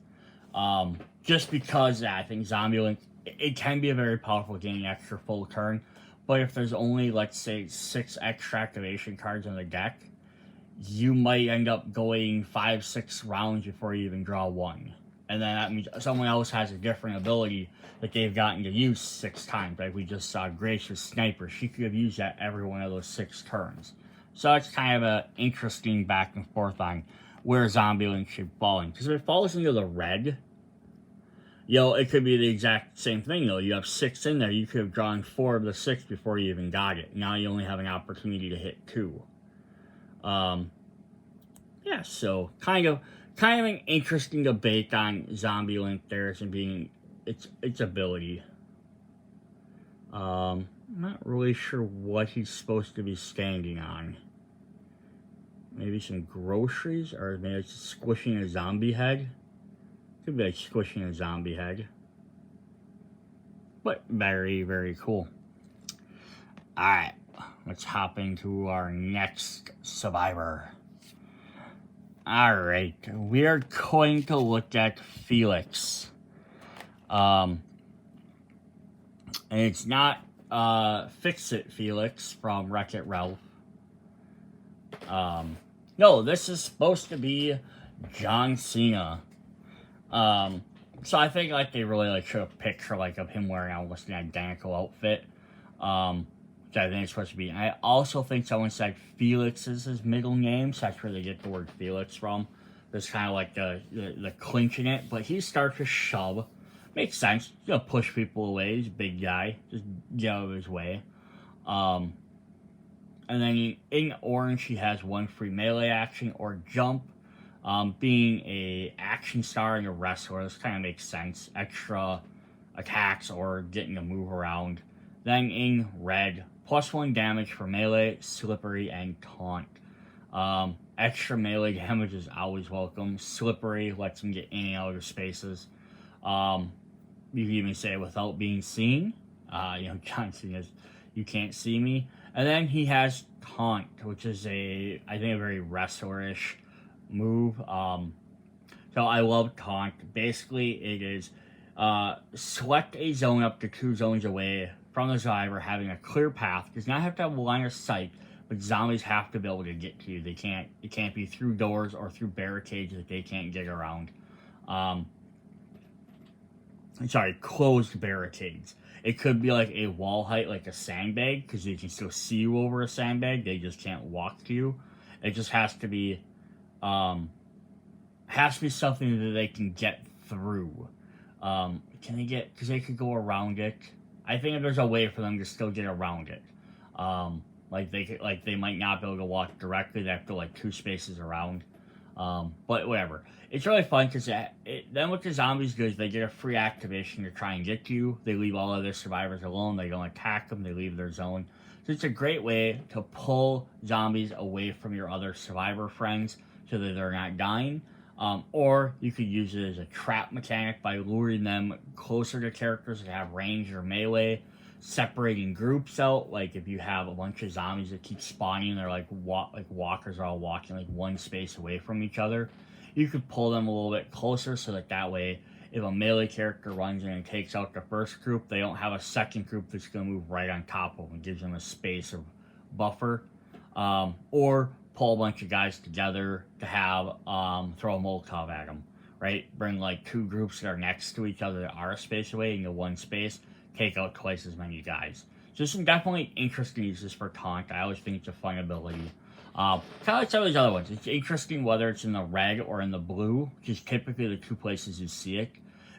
Just because I think Zombie Link, it can be a very powerful getting extra full turn, but if there's only, let's say, 6 extra activation cards in the deck, you might end up going 5-6 rounds before you even draw one. And then that means someone else has a different ability that they've gotten to use 6 times. Like we just saw Grace with Sniper. She could have used that every one of those 6 turns. So it's kind of an interesting back and forth on where Zombie Link should fall in. Because if it falls into the red, it could be the exact same thing, though. You have 6 in there. You could have drawn 4 of the 6 before you even got it. Now you only have an opportunity to hit 2. Yeah, so kind of an interesting debate on Zombie Link there and being its ability. I'm not really sure what he's supposed to be standing on. Maybe some groceries, or maybe it's squishing a zombie head. Could be like squishing a zombie head. But very, very cool. Alright, let's hop into our next survivor. Alright, we are going to look at Felix. And it's not Fix-It Felix from Wreck-It Ralph. No, this is supposed to be John Cena. So I think like they really like showed a picture like of him wearing almost an identical outfit. Which I think it's supposed to be. And I also think someone said Felix is his middle name, so that's where they get the word Felix from. There's kind of like the clinch in it, but he starts to shove. Makes sense. He's gonna push people away. He's a big guy. Just get out of his way. And then in orange, he has one free melee action or jump. Being a action star and a wrestler, this kind of makes sense. Extra attacks or getting to move around. Then in red, +1 damage for melee, slippery, and taunt. Extra melee damage is always welcome. Slippery lets him get in and out of spaces. You can even say without being seen. John Cena's "You can't see me." And then he has taunt, which is I think a very wrestler-ish move. So I love taunt. Basically, it is select a zone up to 2 zones away from the survivor, having a clear path. Does not have to have a line of sight, but zombies have to be able to get to you. It can't be through doors or through barricades that they can't get around. Closed barricades. It could be like a wall height, like a sandbag, because they can still see you over a sandbag. They just can't walk to you. It just has to be something that they can get through. Can they get? Because they could go around it. I think there's a way for them to still get around it. They might not be able to walk directly. They have to go like 2 spaces around. But whatever. It's really fun because then what the zombies do is they get a free activation to try and get to you. They leave all of their survivors alone. They don't attack them. They leave their zone. So it's a great way to pull zombies away from your other survivor friends so that they're not dying. Or you could use it as a trap mechanic by luring them closer to characters that have range or melee, separating groups out. Like if you have a bunch of zombies that keep spawning, they're like walkers are all walking like 1 space away from each other. You could pull them a little bit closer so that way, if a melee character runs in and takes out the first group, they don't have a second group that's going to move right on top of them. It gives them a space of buffer. Or pull a bunch of guys together to have throw a Molotov at them, right? Bring like 2 groups that are next to each other that are a space away into 1 space, take out twice as many guys. So some definitely interesting uses for taunt. I always think it's a fun ability. Kind of like some of these other ones. It's interesting whether it's in the red or in the blue, which is typically the 2 places you see it,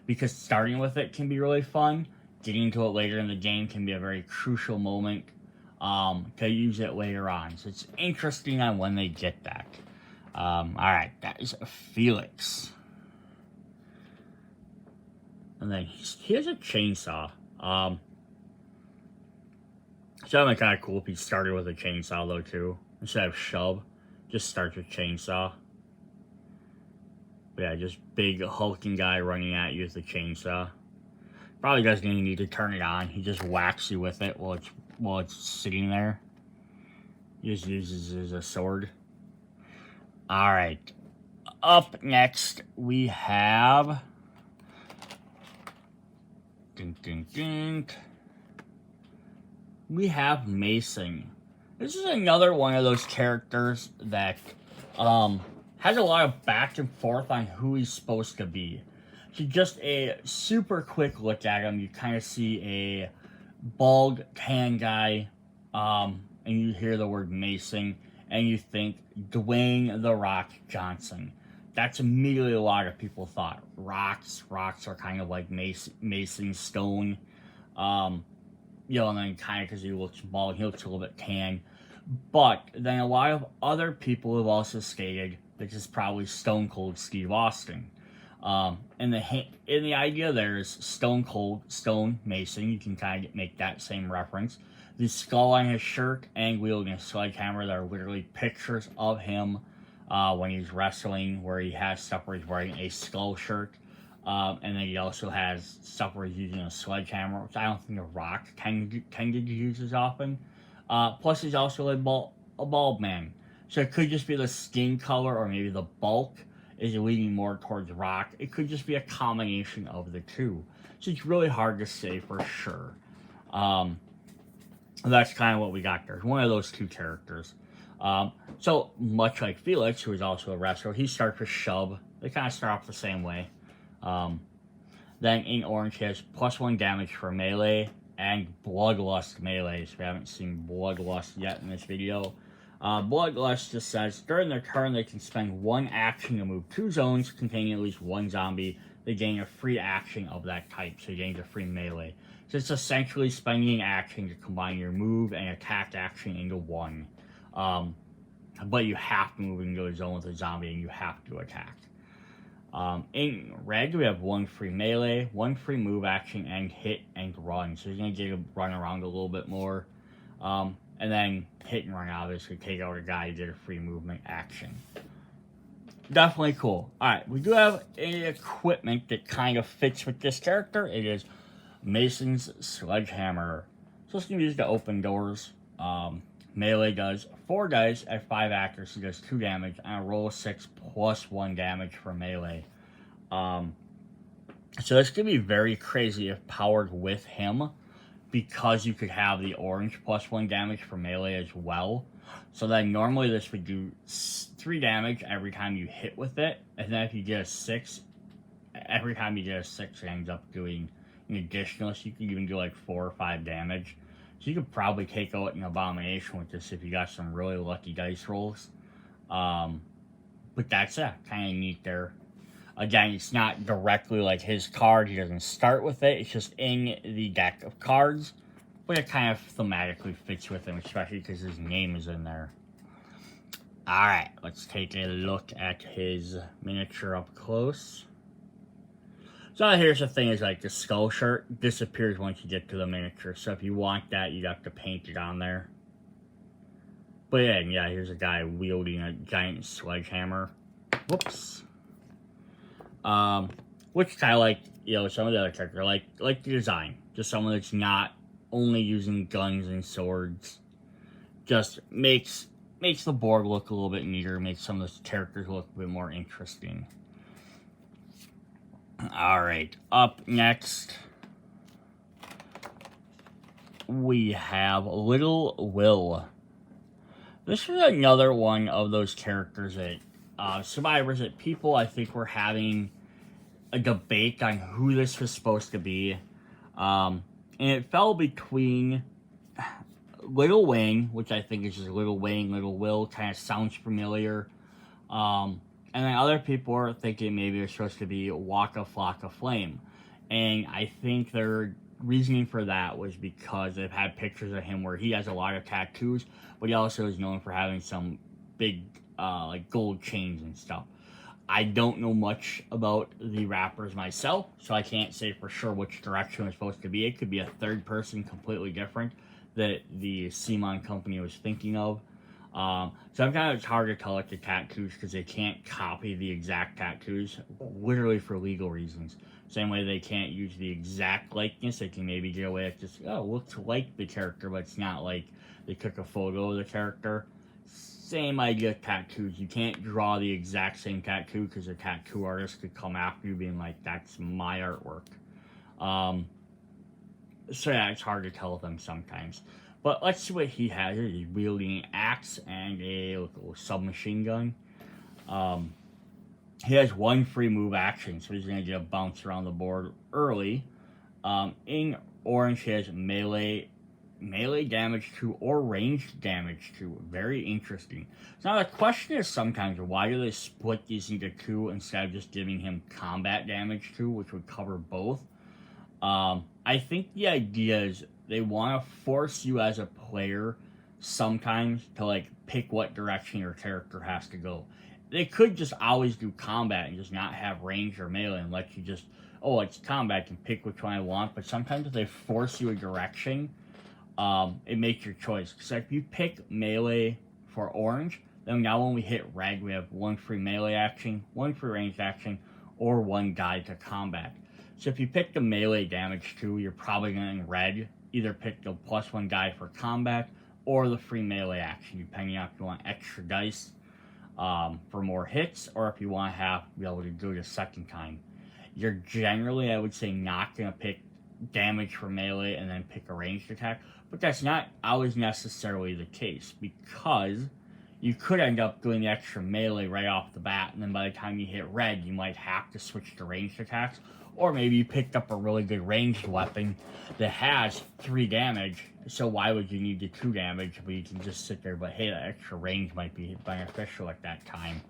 because starting with it can be really fun. Getting to it later in the game can be a very crucial moment to use it later on. So it's interesting on when they get that. Alright, that is Felix. And then he has a chainsaw. So that'd be kind of cool if he started with a chainsaw though too. Instead of shove, just starts with chainsaw. But yeah, just big hulking guy running at you with a chainsaw. Probably doesn't even need to turn it on. He just whacks you with it while it's sitting there. He just uses it as a sword. Alright. Up next, we have... We have Mason. This is another one of those characters that has a lot of back and forth on who he's supposed to be. So just a super quick look at him, you kind of see a bald, tan guy, and you hear the word Mason, and you think Dwayne "The Rock" Johnson. That's immediately a lot of people thought. Rocks are kind of like Mason Stone. And then kind of because he looks bald, he looks a little bit tan. But then a lot of other people have also stated this is probably Stone Cold Steve Austin. And the idea there is Stone Cold, Stone Mason. You can kind of make that same reference. The skull on his shirt and wielding a sledgehammer, that are literally pictures of him when he's wrestling, where he has stuff where he's wearing a skull shirt. And then he also has stuff where he's using a sledgehammer, which I don't think The Rock tended to use as often. Plus, he's also a bald man. So it could just be the skin color, or maybe the bulk is leaning more towards Rock. It could just be a combination of the two. So it's really hard to say for sure. That's kind of what we got there. One of those 2 characters. So much like Felix, who is also a wrestler, he starts with shove. They kind of start off the same way. Then in orange, he has +1 damage for melee and Bloodlust melee. So we haven't seen Bloodlust yet in this video. Bloodlust just says, during their turn, they can spend 1 action to move 2 zones containing at least 1 zombie. They gain a free action of that type, so you gain a free melee. So it's essentially spending an action to combine your move and attack action into 1. But you have to move into a zone with a zombie and you have to attack. In red, we have 1 free melee, 1 free move action, and hit and run. So he's going to get to run around a little bit more. And then hit and run, obviously, take out a guy to get a free movement action. Definitely cool. Alright, we do have equipment that kind of fits with this character. It is Mason's Sledgehammer. So it's going to be used to open doors. Melee does 4 dice at 5 accuracy, does 2 damage, and a roll of 6 plus 1 damage for melee. So this could be very crazy if powered with him, because you could have the orange plus 1 damage for melee as well. So then normally this would do 3 damage every time you hit with it, and then if you get a 6, every time you get a 6 it ends up doing an additional, so you can even do like 4 or 5 damage. So you could probably take out an abomination with this if you got some really lucky dice rolls. But that's kind of neat there. Again, it's not directly like his card. He doesn't start with it. It's just in the deck of cards. But it kind of thematically fits with him, especially because his name is in there. Alright, let's take a look at his miniature up close. So here's the thing, is like the skull shirt disappears once you get to the miniature. So if you want that, you have to paint it on there. But yeah, here's a guy wielding a giant sledgehammer. Whoops. Which kind of like, some of the other characters, like the design. Just someone that's not only using guns and swords. Just makes the board look a little bit neater, makes some of the characters look a bit more interesting. Alright, up next, we have Little Will. This is another one of those characters that, survivors, that people, I think, were having a debate on who this was supposed to be. And it fell between Little Wing, which I think is just Little Wing, Little Will, kind of sounds familiar. And then other people were thinking maybe it's supposed to be Waka Flocka Flame. And I think their reasoning for that was because they've had pictures of him where he has a lot of tattoos, but he also is known for having some big, like gold chains and stuff. I don't know much about the rappers myself, so I can't say for sure which direction it's supposed to be. It could be a third person completely different that the Simon company was thinking of. Sometimes it's hard to tell like the tattoos because they can't copy the exact tattoos, literally for legal reasons. Same way they can't use the exact likeness. They can maybe get away with just, looks like the character, but it's not like they took a photo of the character. Same idea with tattoos. You can't draw the exact same tattoo because a tattoo artist could come after you being like, that's my artwork. So yeah, it's hard to tell with them sometimes. But let's see what he has. He's wielding an axe and a little submachine gun. He has 1 free move action, so he's going to get a bounce around the board early. In orange, he has melee damage 2 or ranged damage 2. Very interesting. So now the question is sometimes, why do they split these into 2 instead of just giving him combat damage 2, which would cover both? I think the idea is they want to force you as a player sometimes to like pick what direction your character has to go. They could just always do combat and just not have range or melee and let you just, it's combat, I can pick which one I want. But sometimes if they force you a direction, it makes your choice. So if you pick melee for orange, then now when we hit red, we have 1 free melee action, 1 free ranged action, or 1 guide to combat. So if you pick the melee damage 2, you're probably going to, in red, either pick the +1 guide for combat or the free melee action, depending on if you want extra dice for more hits, or if you want to be able to do it a second time. You're generally, I would say, not going to pick damage for melee and then pick a ranged attack, but that's not always necessarily the case, because you could end up doing the extra melee right off the bat, and then by the time you hit red, you might have to switch to ranged attacks, Or maybe you picked up a really good ranged weapon that has 3 damage, so why would you need the 2 damage when you can just sit there, but hey, that extra range might be beneficial at that time.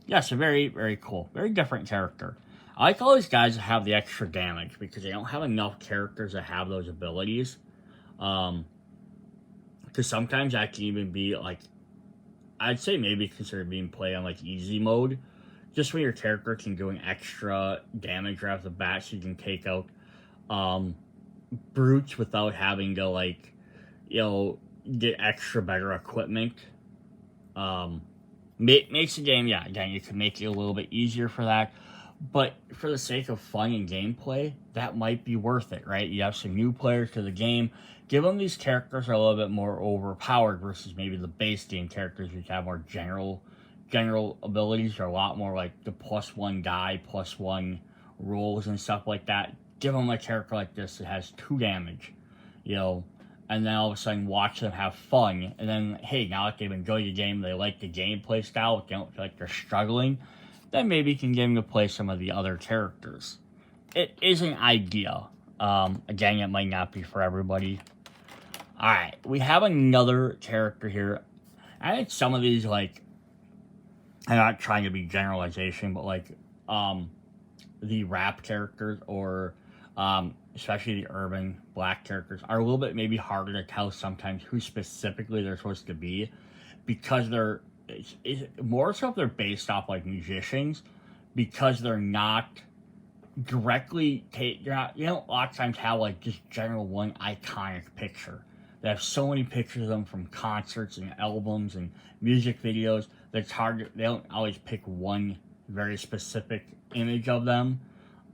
Yeah, so very, very cool. Very different character. I like all these guys that have the extra damage because they don't have enough characters that have those abilities. Because sometimes that can even be like, I'd say maybe consider being played on like easy mode. Just where your character can do an extra damage right off the bat so you can take out brutes without having to like, get extra better equipment. Makes the game, yeah, again, you can make it a little bit easier for that. But for the sake of fun and gameplay, that might be worth it, right? You have some new players to the game. Give them these characters are a little bit more overpowered versus maybe the base game characters, which have more general abilities. Are a lot more like the +1 guy, +1 rolls and stuff like that. Give them a character like this that has 2 damage, and then all of a sudden watch them have fun. And then, hey, now that they've enjoyed the game, they like the gameplay style, they don't feel like they're struggling, then maybe you can get them to play some of the other characters. It is an idea. Again, it might not be for everybody. Alright, we have another character here. I think some of these, like, I'm not trying to be generalization, but like, the rap characters or, especially the urban black characters are a little bit maybe harder to tell sometimes who specifically they're supposed to be, because it's more so if they're based off like musicians, because they're not directly you don't a lot of times have like just general one iconic picture. They have so many pictures of them from concerts and albums and music videos that it's hard. They don't always pick one very specific image of them.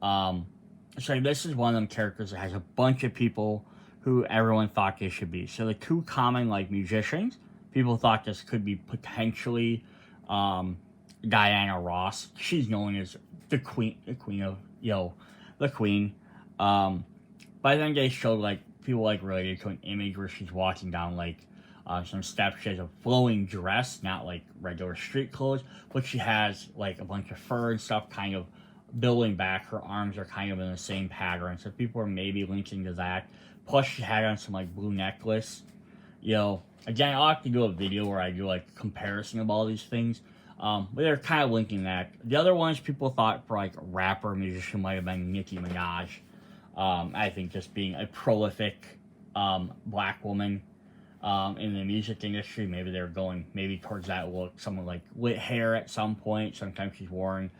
So this is one of them characters that has a bunch of people who everyone thought they should be. So the 2 common like musicians, people thought this could be potentially Diana Ross. She's known as the queen of the queen. But then they showed like people like related to an image where she's walking down like some steps. She has a flowing dress, not like regular street clothes, but she has like a bunch of fur and stuff kind of building back. Her arms are kind of in the same pattern, so people are maybe linking to that. Plus she had on some like blue necklace. Again, I'll have to do a video where I do like comparison of all these things. But they're kind of linking that. The other ones people thought for like rapper musician might have been Nicki Minaj. I think just being a prolific black woman in the music industry, maybe they're going maybe towards that look. Someone like lit hair at some point. Sometimes she's wearing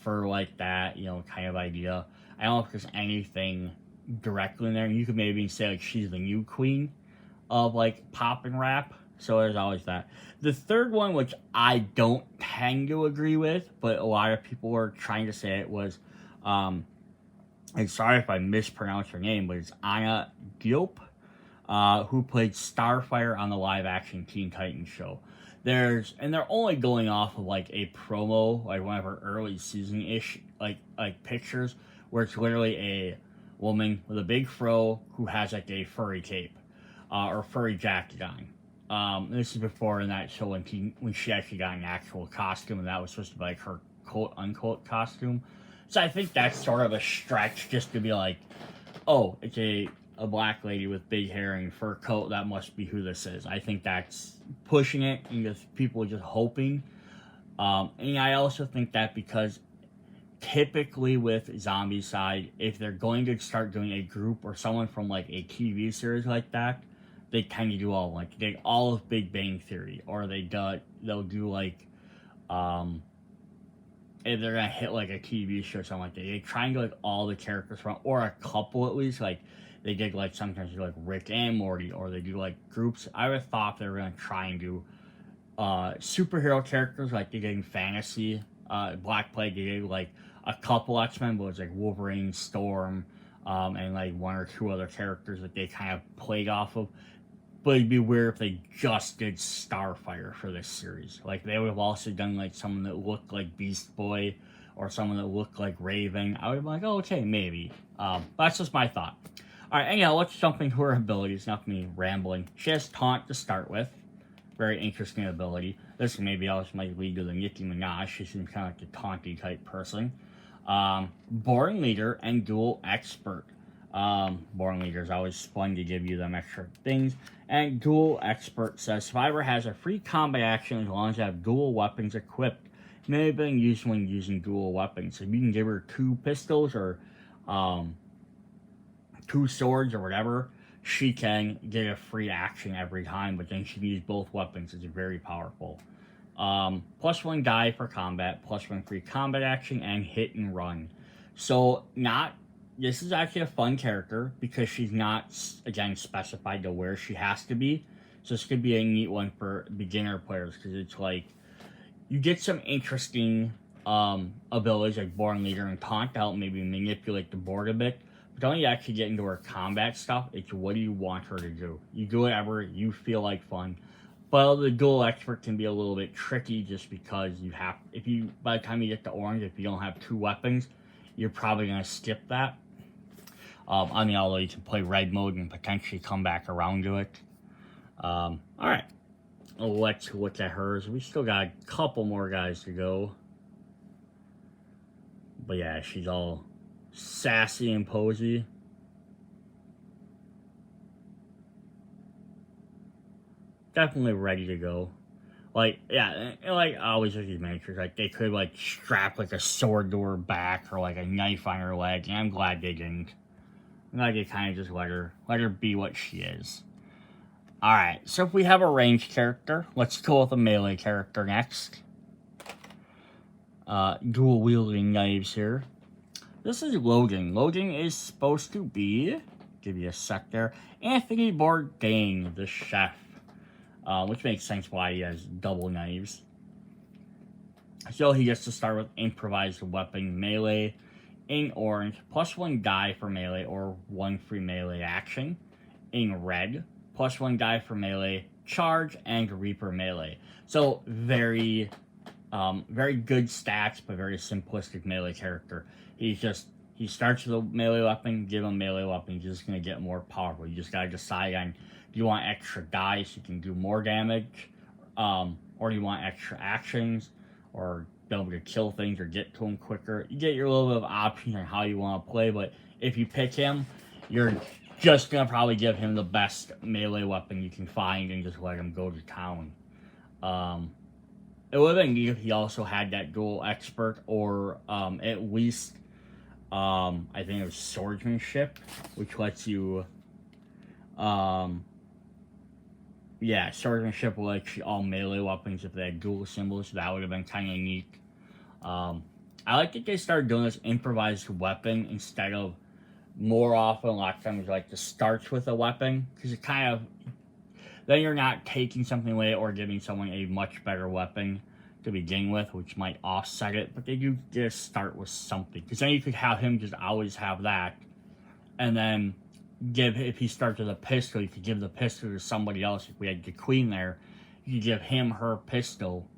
fur like that, kind of idea. I don't know if there's anything directly in there. You could maybe say like she's the new queen of like pop and rap. So there's always that. The third one, which I don't tend to agree with, but a lot of people were trying to say it was, and sorry if I mispronounce her name, but it's Anna Diop, who played Starfire on the live-action Teen Titans show. They're only going off of like a promo, like one of her early season-ish like pictures, where it's literally a woman with a big fro who has like a furry cape or furry jacket on. This is before in that show when she actually got an actual costume, and that was supposed to be like her quote-unquote costume. So I think that's sort of a stretch just to be like, oh, it's a black lady with big hair and fur coat, that must be who this is. I think that's pushing it, and just people are just hoping. And I also think that because typically with Zombicide, if they're going to start doing a group or someone from like a TV series like that, they tend to do all of Big Bang Theory, or they'll do like if they're gonna hit like a TV show or something like that, they try and get like all the characters from, or a couple at least. Like they did like sometimes do like Rick and Morty, or they do like groups. I would have thought they were gonna try and do superhero characters like they did in fantasy. Black Plague, they did like a couple X-Men, but it was like Wolverine, Storm, and like 1 or 2 other characters that they kind of played off of. But it'd be weird if they just did Starfire for this series. Like, they would have also done, like, someone that looked like Beast Boy or someone that looked like Raven. I would have been like, oh, okay, maybe. That's just my thought. Alright, anyhow, let's jump into her abilities. Not me rambling. She has Taunt to start with. Very interesting ability. This maybe also might lead to the Nicki Minaj. She seems kind of like a taunty type person. Born Leader and Duel Expert. Born Leader is always fun to give you them extra things. And Duel Expert says Survivor has a free combat action as long as you have dual weapons equipped. May have been used when using dual weapons. So you can give her 2 pistols or 2 swords or whatever. She can get a free action every time, but then she can use both weapons. It's very powerful. +1 die for combat, +1 free combat action, and hit and run. So this is actually a fun character because she's not, again, specified to where she has to be. So this could be a neat one for beginner players because it's like, you get some interesting abilities like Born Leader and Taunt to help maybe manipulate the board a bit. But don't you actually get into her combat stuff? It's what do you want her to do? You do whatever you feel like fun. But the Duel Expert can be a little bit tricky just because by the time you get to orange, if you don't have 2 weapons, you're probably going to skip that. Although you can play red mode and potentially come back around to it. Alright. Let's look at hers. We still got a couple more guys to go. But yeah, she's all sassy and posy. Definitely ready to go. Like, yeah, like always with these miniatures, like they could like strap like a sword to her back or like a knife on her leg, and I'm glad they didn't. I'm glad they kind of just let her be what she is. Alright, so if we have a ranged character, let's go with a melee character next. Dual wielding knives here. This is Logan. Logan is supposed to be, give you a sec there, Anthony Bourdain, the chef. Which makes sense why he has double knives. So he gets to start with improvised weapon melee in orange, +1 die for melee or 1 free melee action. In red, +1 die for melee, charge, and Reaper melee. So very good stats, but very simplistic melee character. He starts with a melee weapon, give him a melee weapon, he's just going to get more powerful. You just got to decide on, do you want extra dice, you can do more damage, or do you want extra actions, or be able to kill things or get to them quicker. You get your little bit of options on how you want to play, but if you pick him, you're just going to probably give him the best melee weapon you can find and just let him go to town. It would have been neat if he also had that Duel Expert or at least, I think it was Swordsmanship, which lets you, Swordsmanship will let you all melee weapons if they had dual symbols, so that would have been kind of neat. I like that they started doing this improvised weapon instead of more often, a lot of times, like, it starts with a weapon, because it kind of, then you're not taking something away or giving someone a much better weapon to begin with, which might offset it, but they do just start with something, because then you could have him just always have that, and then if he starts with a pistol, you could give the pistol to somebody else. If we had the queen there, you could give him her pistol.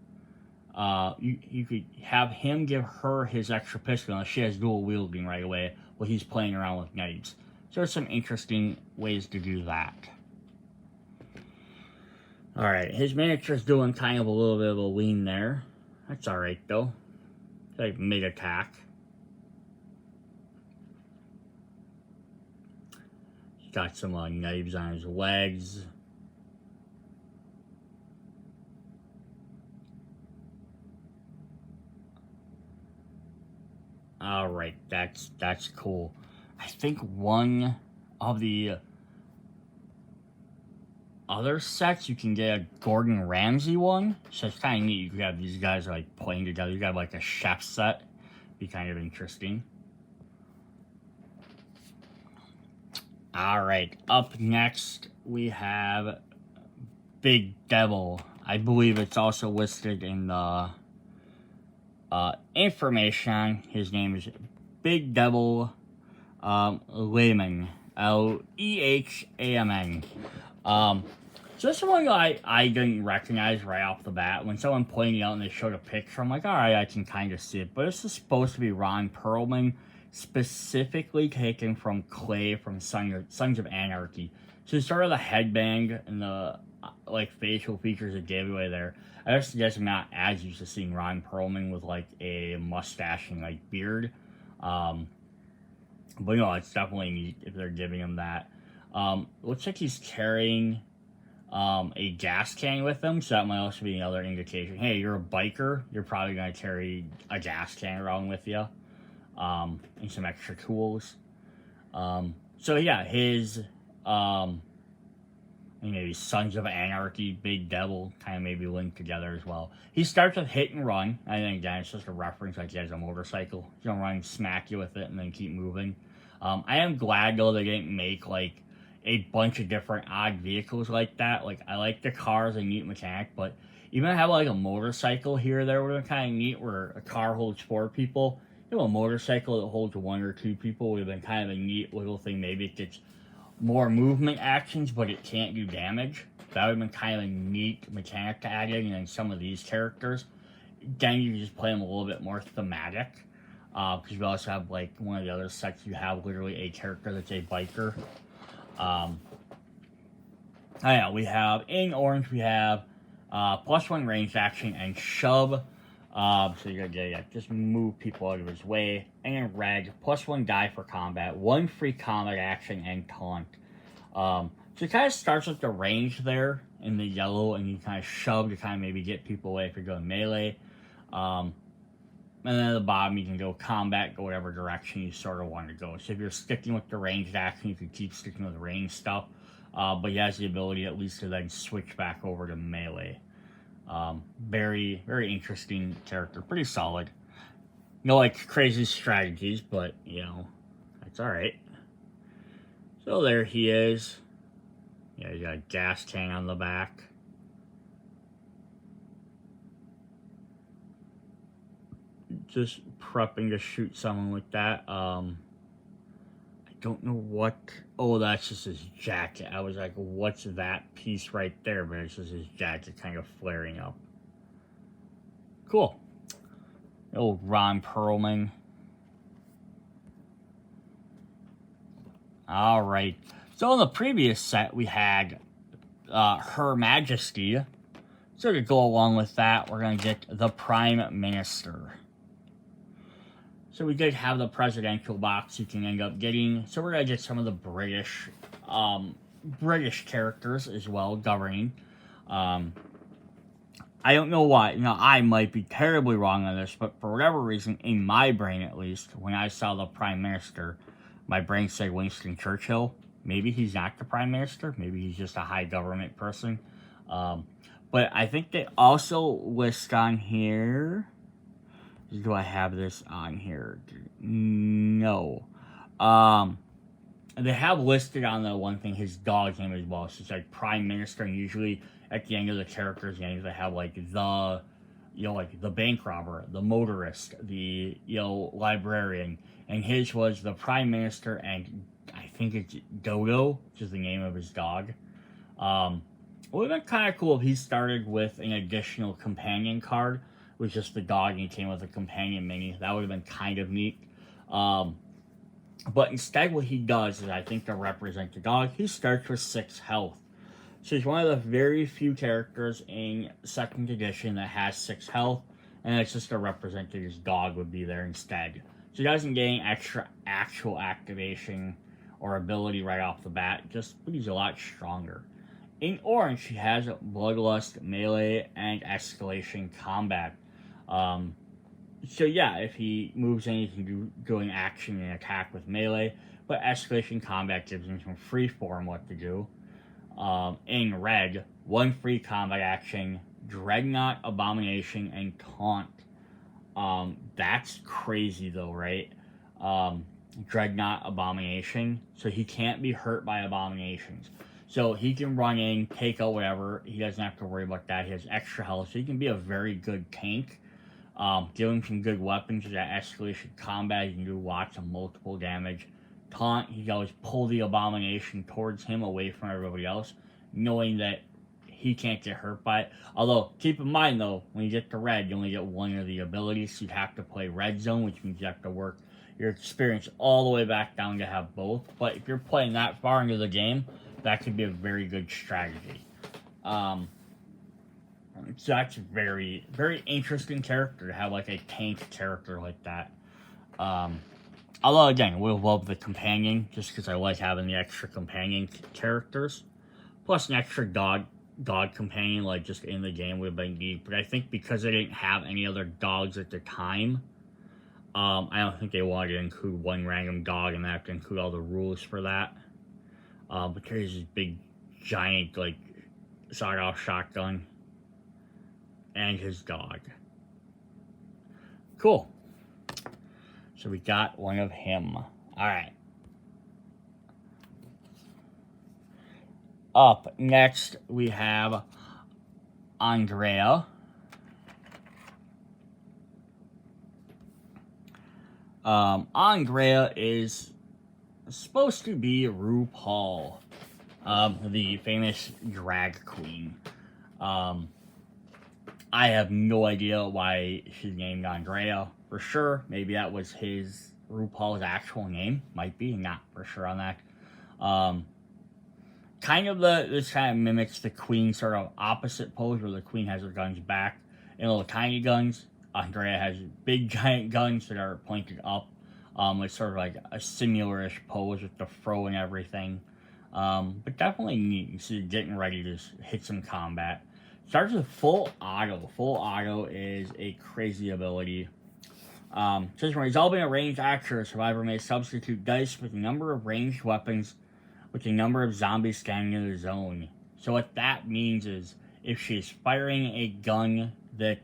You could have him give her his extra pistol, and she has dual wielding right away while he's playing around with knives. So there's some interesting ways to do that. Alright, his miniature's doing kind of a little bit of a lean there. That's alright though. It's like mid-attack. He's got some knives on his legs. Alright, that's cool. I think one of the other sets you can get a Gordon Ramsay one, so it's kind of neat. You could have these guys like playing together. You got like a chef set, be kind of interesting. All right, up next we have Big Devil. I believe it's also listed in the information. His name is Big Devil Lehman, Lehamn. So this is one I didn't recognize right off the bat. When someone pointed out and they showed a picture, I'm like, alright, I can kind of see it. But this is supposed to be Ron Perlman, specifically taken from Clay from Sons of Anarchy. So sort of the headband and the like facial features it gave away there. I just guess I'm not as used to seeing Ron Perlman with like a mustache and like beard. But you know, it's definitely neat if they're giving him that. Looks like he's carrying a gas can with him, so that might also be another indication. Hey, you're a biker, you're probably going to carry a gas can around with you, and some extra tools. So yeah, his maybe Sons of Anarchy, Big Devil kind of maybe linked together as well. He starts with Hit and Run. I think again it's just a reference, like he has a motorcycle. He's gonna run, smack you with it, and then keep moving. I am glad though they didn't make like a bunch of different odd vehicles like that. Like I like the cars, a neat mechanic, but even have like a motorcycle here or there would have been kind of neat, where a car holds 4 people. You know, a motorcycle that holds 1 or 2 people would have been kind of a neat little thing. Maybe it gets more movement actions, but it can't do damage. That would have been kind of a neat mechanic to add in, and some of these characters. Then you can just play them a little bit more thematic. Because you also have, like, one of the other sets, you have literally a character that's a biker. Yeah, we have, in orange, we have +1 range action and shove. So you're gonna just move people out of his way. And in red, +1 die for combat, 1 free combat action, and taunt. So it kind of starts with the range there in the yellow, and you kind of shove to kind of maybe get people away if you're going melee. And then at the bottom, you can go combat, go whatever direction you sort of want to go. So if you're sticking with the ranged action, you can keep sticking with the ranged stuff. But he has the ability at least to then switch back over to melee. Very, very interesting character. Pretty solid. No, like, crazy strategies, but, you know, that's alright. So there he is. Yeah, you got a gas tank on the back. Just prepping to shoot someone with that. I don't know what... Oh, that's just his jacket. I was like, what's that piece right there? But it's just his jacket kind of flaring up. Cool. Old Ron Perlman. Alright. So in the previous set, we had Her Majesty. So to go along with that, we're going to get the Prime Minister. So we did have the presidential box you can end up getting. So we're going to get some of the British characters as well, governing. I don't know why. You know, I might be terribly wrong on this, but for whatever reason, in my brain at least, when I saw the Prime Minister, my brain said Winston Churchill. Maybe he's not the Prime Minister. Maybe he's just a high government person. But I think they also list on here... Do I have this on here? No. They have listed on the one thing his dog's name as well. So it's like Prime Minister, and usually at the end of the character's names they have like the, you know, like the bank robber, the motorist, the, you know, librarian, and his was the Prime Minister, and I think it's Dodo, which is the name of his dog. It would have been kind of cool if he started with an additional companion card, with just the dog, and he came with a companion mini. That would have been kind of neat. But instead what he does is, I think to represent the dog, he starts with 6 health. So he's one of the very few characters in 2nd edition that has 6 health, and it's just to represent that his dog would be there instead. So he doesn't get any extra actual activation or ability right off the bat, but he's a lot stronger. In orange, he has Bloodlust, Melee, and Escalation Combat. So yeah, if he moves in, he can go in action and attack with Melee, but Escalation Combat gives him some freeform what to do. In red, 1 free combat action, Dreadnought, Abomination, and Taunt. That's crazy though, right? Dreadnought, Abomination, so he can't be hurt by abominations. So he can run in, take out whatever. He doesn't have to worry about that. He has extra health, so he can be a very good tank. Give him some good weapons. That escalation combat, you can do lots of multiple damage. Taunt, he can always pull the abomination towards him away from everybody else, knowing that he can't get hurt by it. Although, keep in mind though, when you get to red, you only get 1 of the abilities, so you have to play red zone, which means you have to work your experience all the way back down to have both. But if you're playing that far into the game, that could be a very good strategy. So that's very, very interesting character to have like a tank character like that. Although, again, I would have loved the companion, just because I like having the extra companion characters. Plus, an extra dog companion, like, just in the game would have been neat. But I think because I didn't have any other dogs at the time, I don't think they wanted to include one random dog and they have to include all the rules for that. But there's this big, giant, like, sawed-off shotgun. And his dog. Cool. So we got one of him. Alright. Up next, we have Andrea. Andrea is supposed to be RuPaul, the famous drag queen. I have no idea why she's named Andrea for sure. Maybe that was RuPaul's actual name. Might be, not for sure on that. This kind of mimics the queen sort of opposite pose where the queen has her guns back and little tiny guns. Andrea has big giant guns that are pointed up. It's sort of like a similar-ish pose with the fro and everything. But definitely neat. You see, getting ready to hit some combat. Starts with full auto. Full auto is a crazy ability. Says when resolving a ranged action, a survivor may substitute dice with a number of ranged weapons with a number of zombies scanning in the zone. So what that means is if she's firing a gun that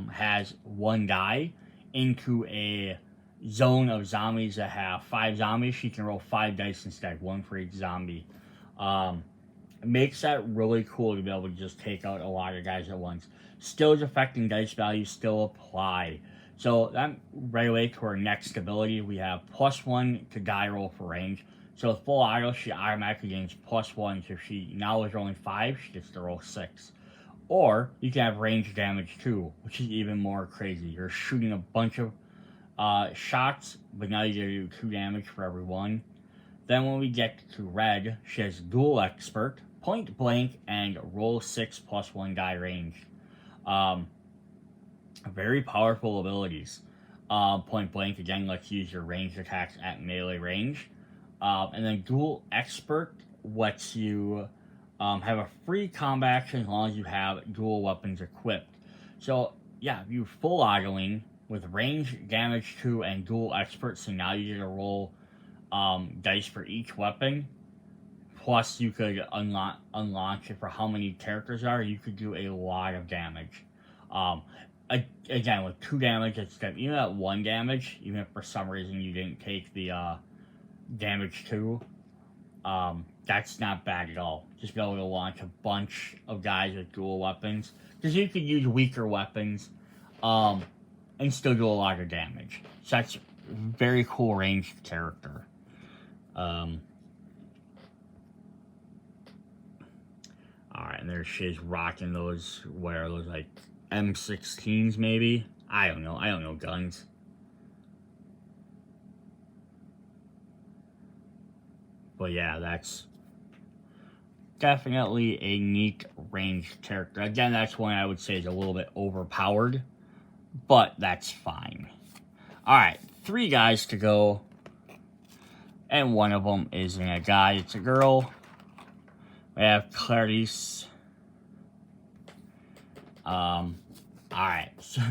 has one die into a zone of zombies that have 5 zombies, she can roll 5 dice instead, 1 for each zombie. It makes that really cool to be able to just take out a lot of guys at once. Skills affecting dice values still apply. So that right away to our next ability, we have +1 to die roll for range. So with full auto, she automatically gains +1. So if she now is rolling 5, she gets to roll 6. Or you can have range damage too, which is even more crazy. You're shooting a bunch of shots, but now you do 2 damage for every one. Then when we get to red, she has dual expert, point blank, and roll 6 +1 die range. Very powerful abilities. Point blank, again, lets you use your ranged attacks at melee range. And then dual expert lets you have a free combat action as long as you have dual weapons equipped. So yeah, you full autoing with range, damage 2, and dual expert. So now you get to roll dice for each weapon. Plus, you could unlaunch it for how many characters are. You could do a lot of damage. Again, with 2 damage, it's good. Even at 1 damage, even if for some reason you didn't take the damage 2, that's not bad at all. Just be able to launch a bunch of guys with dual weapons. Because you could use weaker weapons and still do a lot of damage. So that's very cool ranged character. Alright, and there she is rocking those, what are those, like M16s maybe? I don't know guns. But yeah, that's definitely a neat ranged character. Again, that's one I would say is a little bit overpowered, but that's fine. Alright, 3 guys to go. And one of them isn't a guy, it's a girl. We have Clarice. Alright, so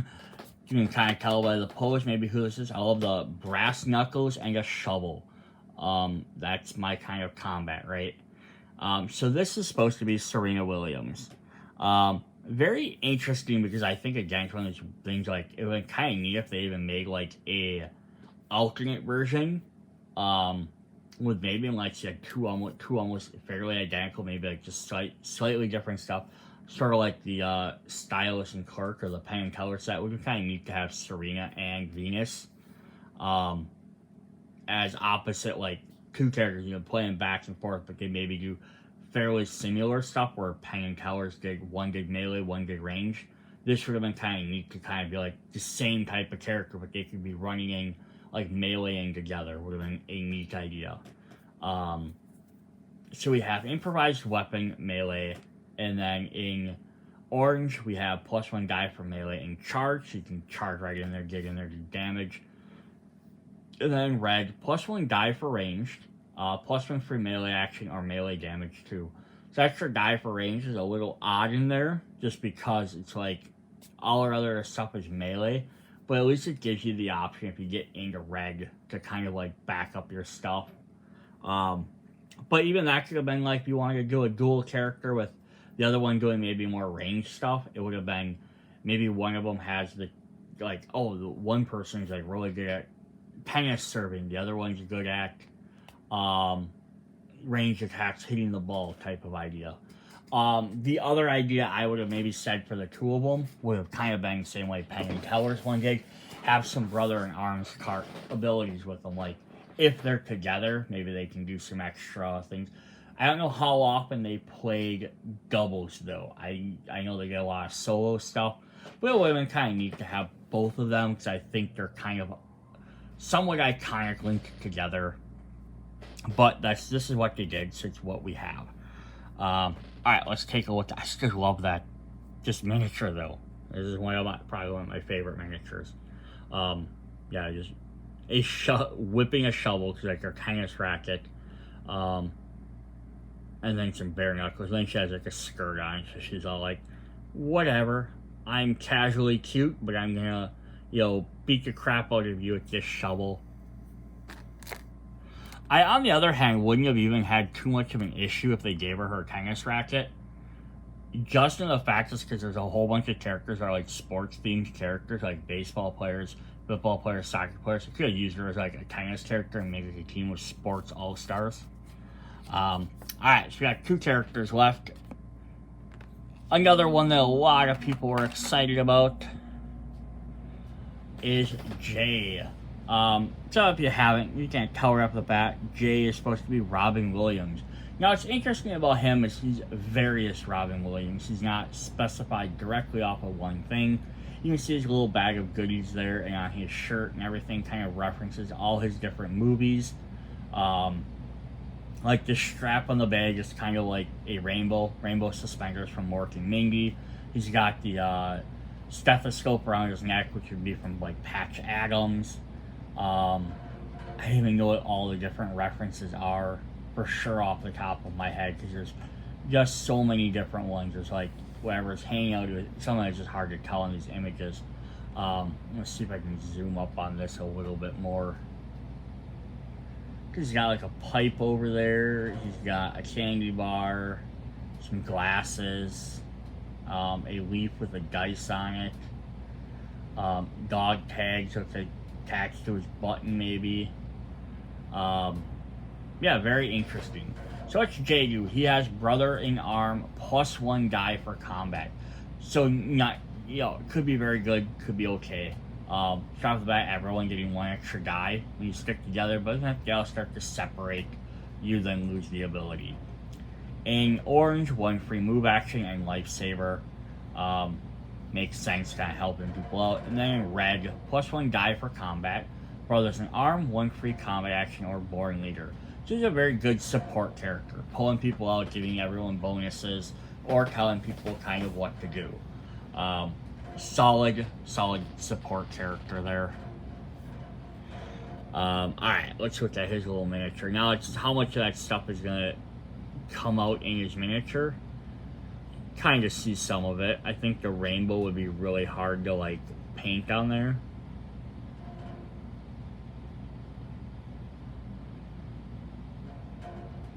you can kind of tell by the pose maybe who this is. I love the brass knuckles and a shovel. That's my kind of combat, right? So this is supposed to be Serena Williams. Very interesting because I think, again, it's one of those things, like, it would kind of neat if they even made, like, a alternate version, with maybe, like, two almost fairly identical, maybe, like, just slightly different stuff. Sort of like the Stylus and Clark or the Penn and Teller set. It would be kind of neat to have Serena and Venus as opposite, like, 2 characters, you know, playing back and forth, but they maybe do fairly similar stuff where Penn and Teller's one did melee, one did range. This would have been kind of neat to kind of be like the same type of character, but they could be running in, like, meleeing together. Would have been a neat idea. So we have improvised weapon, melee, and then in orange we have +1 die for melee and charge. So you can charge right in there, get in there, do damage. And then red, +1 die for ranged, +1 free melee action or melee damage too. So extra die for range is a little odd in there, just because it's like all our other stuff is melee, but at least it gives you the option if you get into red to kind of like back up your stuff. But even that could have been like if you wanted to do a dual character with the other one doing maybe more range stuff, it would have been maybe one of them has the like, oh, the one person's like really good at tennis serving, the other one's good at range attacks, hitting the ball type of idea. The other idea I would have maybe said for the two of them would have kind of been the same way Penn and Teller's one did. Have some brother in arms card abilities with them. Like, if they're together, maybe they can do some extra things. I don't know how often they played doubles, though. I know they get a lot of solo stuff, but it would have been kind of neat to have both of them, because I think they're kind of somewhat iconic linked together. But this is what they did, so it's what we have. Alright, let's take a look. I still love that just miniature, though. This is probably one of my favorite miniatures. Yeah, just whipping a shovel, because like her tennis racket. And then some bare knuckles. Then she has like a skirt on, so she's all like, whatever. I'm casually cute, but I'm gonna, beat the crap out of you with this shovel. I, on the other hand, wouldn't have even had too much of an issue if they gave her tennis racket. Just in the fact is because there's a whole bunch of characters that are like sports-themed characters, like baseball players, football players, soccer players. So could have used her as like a tennis character and maybe a team with sports all-stars. Alright, so we got 2 characters left. Another one that a lot of people were excited about is Jay. So if you haven't, you can't tell right off the bat, Jay is supposed to be Robin Williams. Now, what's interesting about him is he's various Robin Williams. He's not specified directly off of one thing. You can see his little bag of goodies there, and on his shirt and everything kind of references all his different movies. Like the strap on the bag is kind of like a rainbow suspenders from Mork and Mindy. He's got the stethoscope around his neck, which would be from like Patch Adams. I don't even know what all the different references are for sure off the top of my head, because there's just so many different ones. There's like whatever's hanging out, something that's just hard to tell in these images. Let's see if I can zoom up on this a little bit more. He's got like a pipe over there. He's got a candy bar, some glasses, a leaf with a dice on it, dog tags, so it's attached to his button maybe. Yeah, very interesting. So what's Jay do? He has brother in arm +1 die for combat. So not, it could be very good, could be okay. Straight off the bat, everyone getting 1 extra die when you stick together, but if they all start to separate, you then lose the ability. In orange, 1 free move action and lifesaver. Makes sense, kind of helping people out. And then in red, +1 die for combat. Brothers in arm, 1 free combat action or born leader. So he's a very good support character, pulling people out, giving everyone bonuses, or telling people kind of what to do. Solid support character there. Alright, let's look at his little miniature. Now, it's how much of that stuff is going to come out in his miniature. Kind of see some of it. I think the rainbow would be really hard to, like, paint on there.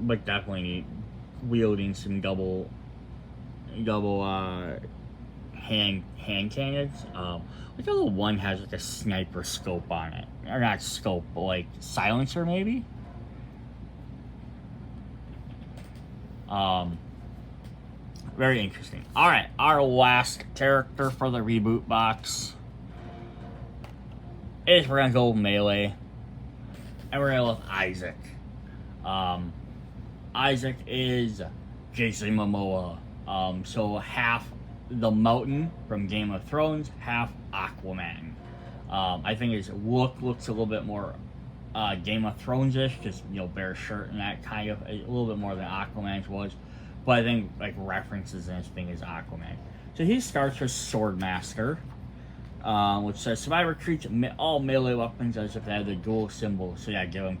But definitely wielding some double hand cannons. Like the little one has like a sniper scope on it, or not scope, but like silencer maybe. Very interesting. All right, our last character for the reboot box is we're gonna go melee, and we're gonna go with Isaac. Isaac is Jason Momoa. So half the Mountain from Game of Thrones, half Aquaman. I think his look looks a little bit more Game of Thrones-ish, just bare shirt and that kind of a little bit more than Aquaman's was. But I think like references and his thing is Aquaman. So he starts with Swordmaster. which says Survivor treats all melee weapons as if they had the dual symbol. So yeah, give him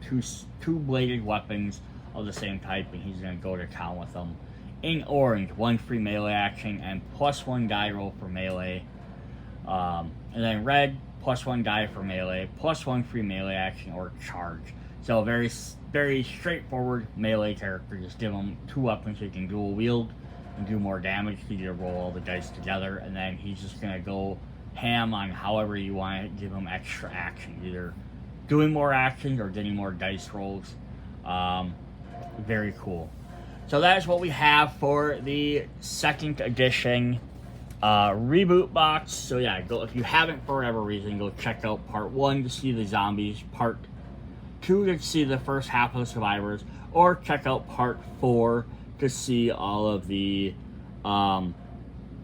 two bladed weapons of the same type, and he's gonna go to town with them. In orange, 1 free melee action and +1 die roll for melee. And then red, +1 die for melee, +1 free melee action or charge. So very straightforward melee character. Just give him 2 weapons so he can dual wield and do more damage. You need to roll all the dice together, and then he's just gonna go ham on however you want to give him extra action, either doing more actions or getting more dice rolls. Very cool. So that is what we have for the 2nd edition Reboot Box. So yeah, go, if you haven't for whatever reason, go check out part 1 to see the zombies, part 2 to see the first half of the survivors, or check out part 4 to see all of the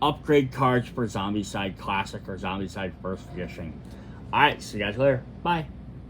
upgrade cards for Zombicide Classic or Zombicide First Edition. Alright, see you guys later. Bye.